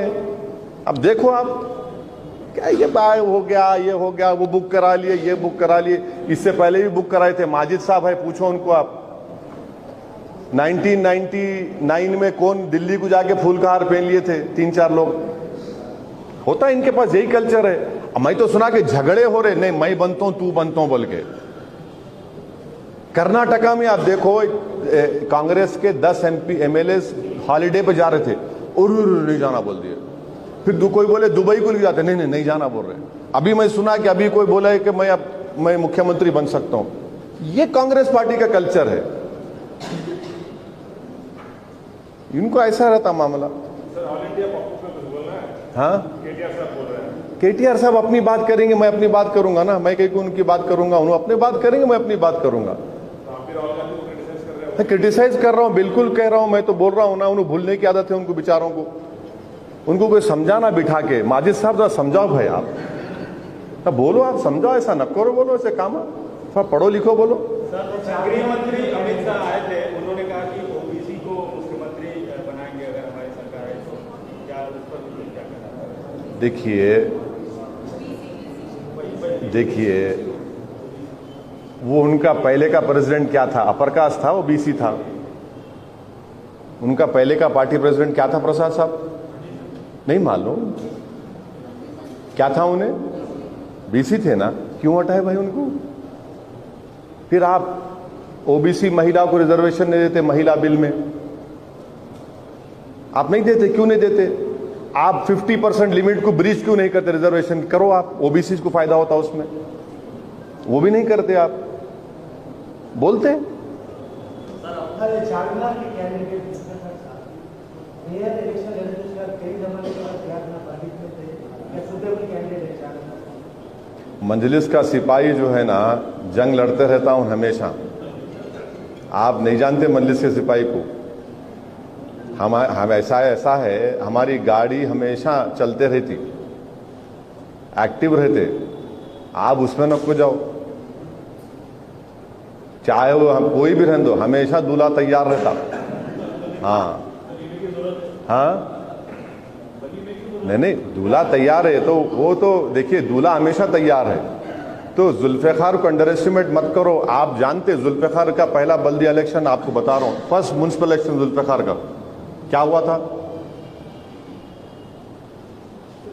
अब देखो आप क्या ये बाय हो गया, ये हो गया, वो बुक करा लिए, ये बुक करा लिए, इससे पहले भी बुक कराए थे। माजिद साहब है, पूछो उनको आप, 1999 में कौन दिल्ली को जाके फूल का हार पहन लिए थे? 3-4 लोग। होता है इनके पास, यही कल्चर है। मैं तो सुना कि झगड़े हो रहे, नहीं मैं बनता हूं तू बनता हूं बोल के। कर्नाटका में आप देखो, कांग्रेस के 10 MLA हॉलीडे पे जा रहे थे और नहीं जाना बोल दिए। फिर कोई बोले दुबई को ले जाते, नहीं जाना बोल रहे। अभी मैं सुना कि अभी कोई बोला है कि मैं मुख्यमंत्री बन सकता हूं। ये कांग्रेस पार्टी का कल्चर है, इनको ऐसा रहता मामला। सर ऑल इंडिया पॉपुलर में कुछ बोलना है? हाँ केटीआर साहब बोल रहे हैं। केटीआर साहब अपनी बात करेंगे, मैं अपनी बात करूंगा ना, मैं कहीं उनकी बात करूंगा, उन्होंने अपनी बात करेंगे, मैं अपनी बात करूंगा। तो आप भी राहुल गांधी को क्रिटिसाइज कर रहे हो? मैं क्रिटिसाइज कर रहा हूं, बिल्कुल कह रहा हूं, मैं तो बोल रहा हूं ना, उन्हें भूलने की आदत है उनको बेचारों को। उनको कोई समझाना बिठा के, माजिद साहब जरा समझाओ भाई, आप ना बोलो, आप समझाओ, ऐसा न करो, बोलो ऐसे काम, थोड़ा पढ़ो लिखो बोलो। गृह मंत्री अमित शाह आए थे, उन्होंने कहा कि ओबीसी को मुख्यमंत्री बनाएंगे अगर हमारी सरकार है तो, क्या उस पर क्या कहना? देखिए वो उनका पहले का प्रेसिडेंट क्या था? अपर कास्ट था, वो बीसी था। उनका पहले का पार्टी प्रेसिडेंट क्या था प्रसाद साहब? नहीं मालूम क्या था उन्हें? बीसी थे ना, क्यों हटाए भाई उनको? फिर आप ओबीसी महिला को रिजर्वेशन नहीं देते महिला बिल में, आप नहीं देते, क्यों नहीं देते? आप 50% लिमिट को ब्रीच क्यों नहीं करते? रिजर्वेशन करो आप, ओबीसी को फायदा होता उसमें, वो भी नहीं करते आप, बोलते चारमीनार के कैंडिडेट मेयर इलेक्शन लड़ने का कई जमाने के बाद ना बाधित में थे, या सुटेबल कैंडिडेट है चारमीनार? मंजलिस का सिपाही जो है ना, जंग लड़ते रहता हूं हमेशा। आप नहीं जानते मंजलिस के सिपाही को। हम ऐसा है, हमारी गाड़ी हमेशा चलते रहती, एक्टिव रहते, आप उसमें न खो जाओ, चाहे वो हम कोई भी रहने दो, हमेशा दूल्हा तैयार रहता। हाँ नहीं दूल्हा तैयार है तो वो तो देखिए, दूल्हा हमेशा तैयार है। तो जुल्फ़िकार को अंडर एस्टिमेट मत करो। आप जानते जुल्फ़िकार का पहला बल्दिया इलेक्शन, आपको बता रहा हूं, फर्स्ट म्युनिसिपल इलेक्शन जुल्फ़िकार का क्या हुआ था?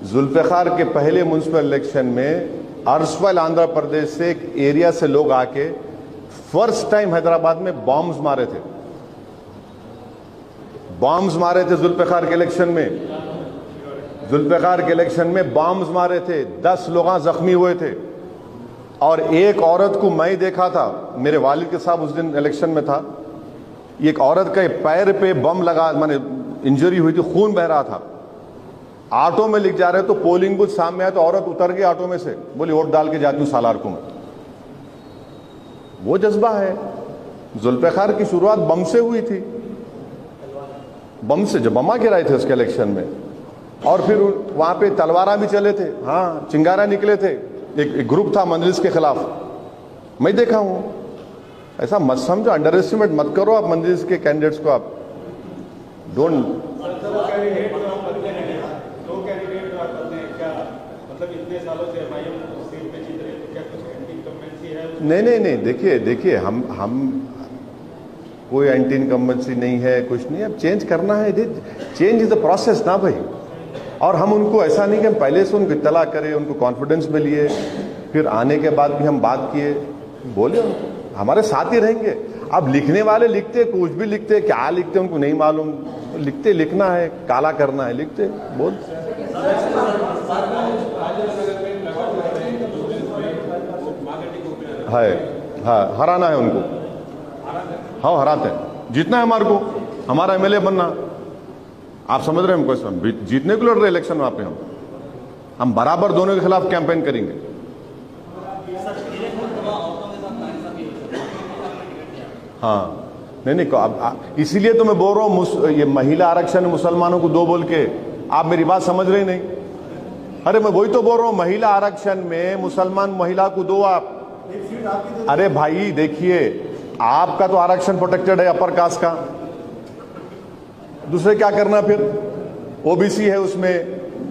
जुल्फ़िकार के पहले म्युनिसिपल इलेक्शन में अर्सवाइल आंध्र प्रदेश से एक एरिया से लोग आके फर्स्ट टाइम हैदराबाद में बॉम्ब्स मारे थे, जुल्फ़िकार के इलेक्शन में। जुल्फ़िकार के इलेक्शन में बॉम्ब्स मारे थे, 10 लोग जख्मी हुए थे। और एक औरत को मैं देखा था, मेरे वालिद के साथ उस दिन इलेक्शन में था, एक औरत के पैर पे बम लगा, माने इंजरी हुई थी, खून बह रहा था। ऑटो में लिख जा रहे तो पोलिंग बूथ सामने आया तो औरत उतर गई ऑटो में से, बोली वोट डाल के जाती हूं सालार को मैं। वो जज्बा है। जुल्फ़िकार की शुरुआत बम से हुई थी, बम से जब बमा गिराए थे उसके इलेक्शन में, और फिर वहां पे तलवारा भी चले थे, हाँ चिंगारा निकले थे। एक ग्रुप था मंजलिस के खिलाफ, मैं देखा हूं। ऐसा मत समझो, अंडर एस्टिमेट मत करो आप मंजलिस के कैंडिडेट्स को। आप डोंट दो कैंडिडेट जो आप बदले हैं, क्या मतलब इतने सालों से एमआईएम सीट पे जीत रहे, तो क्या कुछ एंटी इनकम्बेंसी है? नहीं देखिए कोई एंटी इनकम्बेंसी नहीं है, कुछ नहीं है। अब चेंज करना है, चेंज इज द प्रोसेस ना भाई। और हम उनको ऐसा नहीं कि हम पहले से उनको इत्तला करें, उनको कॉन्फिडेंस में लिए, फिर आने के बाद भी हम बात किए, बोले उनको हमारे साथ ही रहेंगे। अब लिखने वाले लिखते, कुछ भी लिखते, क्या लिखते उनको नहीं मालूम, लिखते, लिखना है, काला करना है, लिखते, बोल। है, हाँ, हराना है उनको, हाँ हराते हैं, जीतना है हमारे को, हमारा एमएलए बनना। आप समझ रहे हैं हमको, हम जीतने को लड़ रहे इलेक्शन वहां पे, हम बराबर दोनों के खिलाफ कैंपेन करेंगे। हाँ, नहीं, इसीलिए तो मैं बोल रहा हूँ, ये महिला आरक्षण मुसलमानों को 2 बोल के, आप मेरी बात समझ रहे नहीं। अरे मैं वही तो बोल रहा हूँ, महिला आरक्षण में मुसलमान महिला को 2 आप। अरे भाई देखिए, आपका तो आरक्षण प्रोटेक्टेड है अपर कास्ट का, दूसरे क्या करना फिर, ओबीसी है उसमें,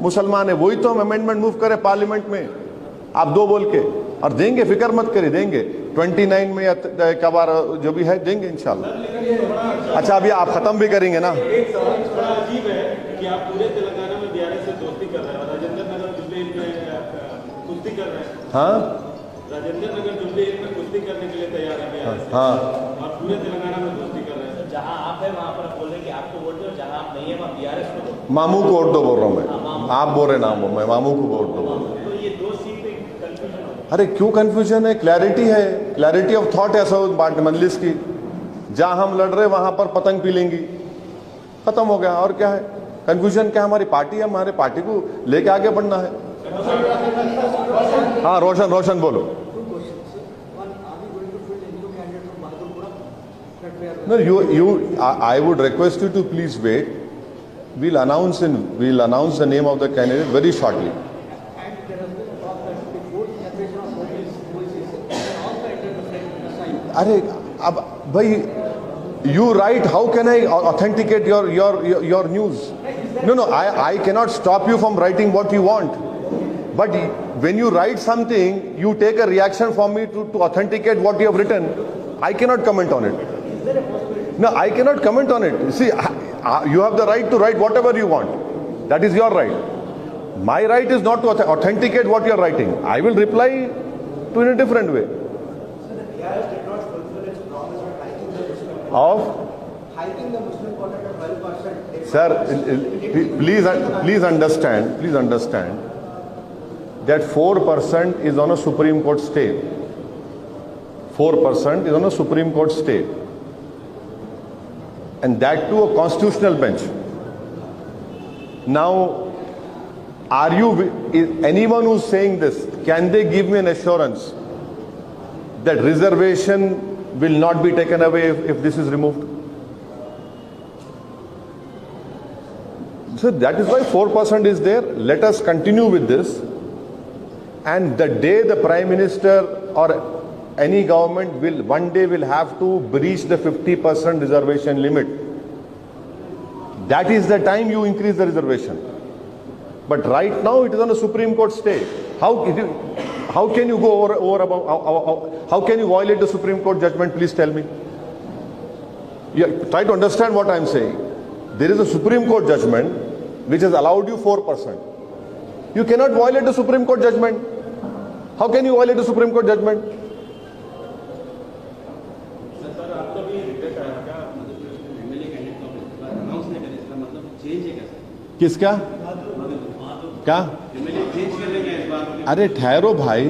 मुसलमान है, वही तो हम अमेंडमेंट मूव करें पार्लियामेंट में, आप 2 बोल के, और देंगे, फिक्र मत करिए, देंगे 29 में या कबार जो भी है देंगे इंशाल्लाह। अच्छा, अभी आप खत्म भी करेंगे ना। एक सवाल थोड़ा अजीब है कि आप पूरे तेलंगाना में बीआरएस से दोस्ती कर रहे हैं, राजेंद्र नगर जुबली में कुश्ती कर रहे हैं। हाँ, राजेंद्र नगर जुबली में कुश्ती करने के लिए तैयार है बीआरएस, हाँ, और पूरे तेलंगाना में दोस्ती कर रहे हैं। जहां आप है वहां पर बोल रहे कि आपको वोट दो, जहां आप नहीं है वहां बीआरएस को दो। मामू को वोट दो बोल रहा हूँ मैं, आप बोल रहे नाम, मैं मामू को वोट दो। तो ये 2 सीट पे कंफ्यूजन हो। अरे क्यों कंफ्यूजन है, क्लैरिटी है, क्लैरिटी ऑफ थॉट है सब मजलिस की। जहां हम लड़ रहे वहां पर पतंग पी लेंगी, खत्म हो गया। और क्या है कंफ्यूजन, क्या हमारी पार्टी है, हमारे पार्टी को लेके आगे बढ़ना है। हाँ, रोशन बोलो। No, I would request you to please wait. We'll announce the name of the candidate very shortly. अरे अब भाई, you write, how can I authenticate your news? No, I cannot stop you from writing what you want. But when you write something, you take a reaction from me to authenticate what you have written. I cannot comment on it. No, I cannot comment on it. See, you have the right to write whatever you want. That is your right. My right is not to authenticate what you are writing. I will reply to in a different way. Of hiking the Muslim quota to 12%. Sir, please understand that 4% is on a Supreme Court stay. 4% is on a Supreme Court stay, and that too a constitutional bench. Now, anyone who's saying this, can they give me an assurance that reservation will not be taken away if this is removed? So that is why 4% is there. Let us continue with this, and the day the Prime Minister or any government one day will have to breach the 50% reservation limit, that is the time you increase the reservation. But right now it is on a Supreme Court stay. How can you go over about, how can you violate the Supreme Court judgment? Please tell me. Try to understand what I am saying. There is a Supreme Court judgment which has allowed you 4%. You cannot violate the Supreme Court judgment. How can you violate the Supreme Court judgment? Sir, आपका भी regret आया क्या? किसका क्या? अरे ठहरो भाई,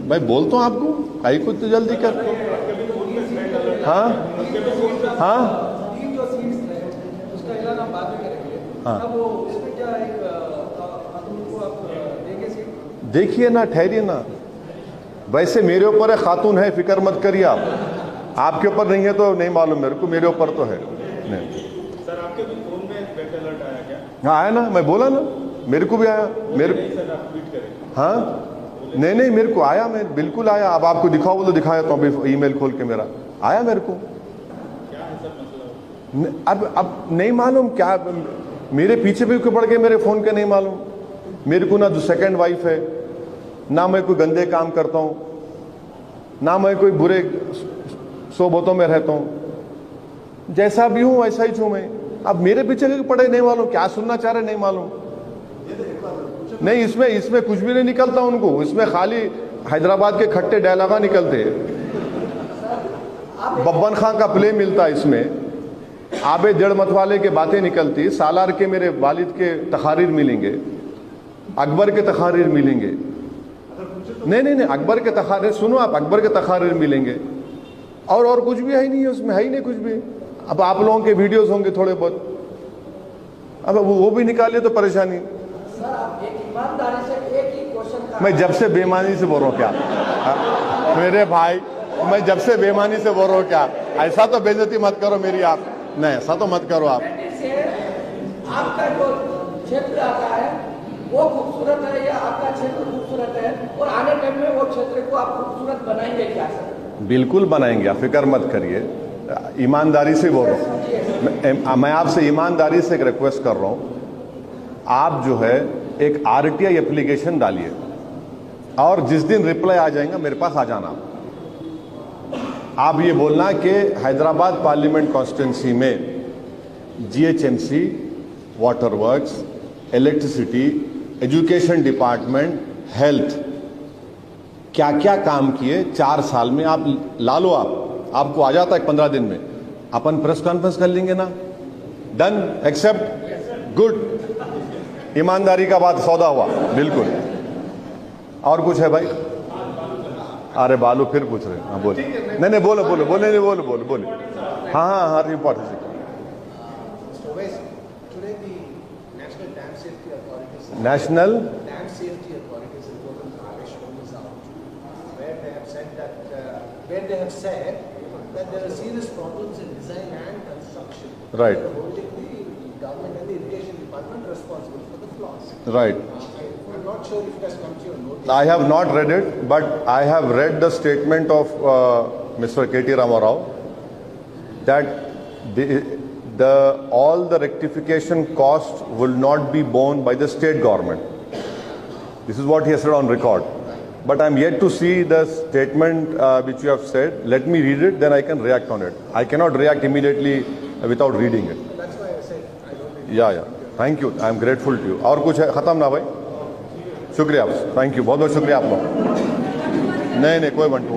मैं बोलता हूँ आपको, भाई कुछ तो जल्दी कर। हाँ हाँ तीन जो सीट्स थे उसका ऐलान आप बाद में करेंगे। हाँ। अब वो उसमें क्या एक खातून को आप देंगे सीट? देखिए ना, ठहरिए ना। वैसे मेरे ऊपर है, खातून है, फिक्र मत करिए आप। आपके ऊपर नहीं है तो नहीं मालूम मेरे को, मेरे ऊपर तो है। नहीं सर, आपके भी फोन में रेड अलर्ट आया क्या? हाँ आया ना, मैं बोला ना, मेरे को भी आया। मेरे सर, आप ट्वीट करें। हाँ नहीं मेरे को आया, मैं बिल्कुल आया। अब आपको दिखाओ बोलो, दिखाया तो अभी ईमेल खोल के मेरा आया मेरे को। क्या है सर मसला? अब नहीं मालूम क्या, मेरे पीछे भी पड़ गए मेरे फोन के, नहीं मालूम मेरे को। ना जो सेकंड वाइफ है, ना मैं कोई गंदे काम करता हूँ, ना मैं कोई बुरे सोबतों में रहता हूँ। जैसा भी हूं वैसा ही छू मैं। अब मेरे पीछे क्यों पड़े, नहीं मालूम क्या सुनना चाह रहे, नहीं मालूम। नहीं, इसमें कुछ भी नहीं निकलता उनको, इसमें खाली हैदराबाद के खट्टे डायलॉगा निकलते हैं। बब्बन खां का प्ले मिलता है इसमें, आबे जड़ मतवाले के बातें निकलती, सालार के मेरे वालिद के तकारीर मिलेंगे, अकबर के तकारीर मिलेंगे। नहीं, अकबर के तकारीर सुनो आप, अकबर के तकारीर मिलेंगे, और कुछ भी है ही नहीं उसमें, है ही नहीं कुछ भी। अब आप लोगों के वीडियोस होंगे थोड़े बहुत, अब वो भी निकालिए तो परेशानी। सर आप एक ईमानदारी से एक ही क्वेश्चन का, मैं जब से बेईमानी से बोल रहा हूँ क्या मेरे भाई, मैं जब से बेईमानी से बोल रहा हूँ क्या? ऐसा तो बेइज्जती मत करो मेरी आप, नहीं ऐसा तो मत करो आप। आपका जो क्षेत्र आता है वो खूबसूरत है या आपका क्षेत्र खूबसूरत है, और आने टाइम में वो क्षेत्र को आप खूबसूरत बनाएंगे क्या सर? बिल्कुल बनाएंगे, आप फिक्र मत करिए, ईमानदारी से बोल रहा हूँ मैं आपसे, ईमानदारी से एक रिक्वेस्ट कर रहा हूँ, आप जो है एक आरटीआई एप्लीकेशन डालिए, और जिस दिन रिप्लाई आ जाएगा मेरे पास आ जाना। आप ये बोलना कि हैदराबाद पार्लियामेंट कॉन्स्टिट्यूंसी में GHMC, water works, electricity, education department, health, क्या क्या काम किए 4 साल में, आप ला लो, आपको आ जाता है 15 दिन में, अपन प्रेस कॉन्फ्रेंस कर लेंगे ना, डन, एक्सेप्ट, गुड, ईमानदारी का बात सौदा हुआ, बिल्कुल। और कुछ है भाई? अरे बालू फिर पूछ रहे, हाँ बोले, नहीं बोलो, हाँ report. National Dam Safety Authorities report on Ramesh is out, where they have said that there are serious problems in design and construction. Right. They are holding the government and the irrigation department responsible for the flaws. Right. I'm not sure if it has come to your notice. I have not read it, but I have read the statement of Mr. K.T. Ramarao that all the rectification costs will not be borne by the state government. This is what he has said on record. But I'm yet to see the statement which you have said. Let me read it, then I can react on it. I cannot react immediately without reading it. That's why I said I don't think. Yeah. Thank you. I am grateful to you. और कुछ है? खत्म ना भाई? शुक्रिया, thank you, बहुत बहुत शुक्रिया आप लोग। नहीं कोई 1-2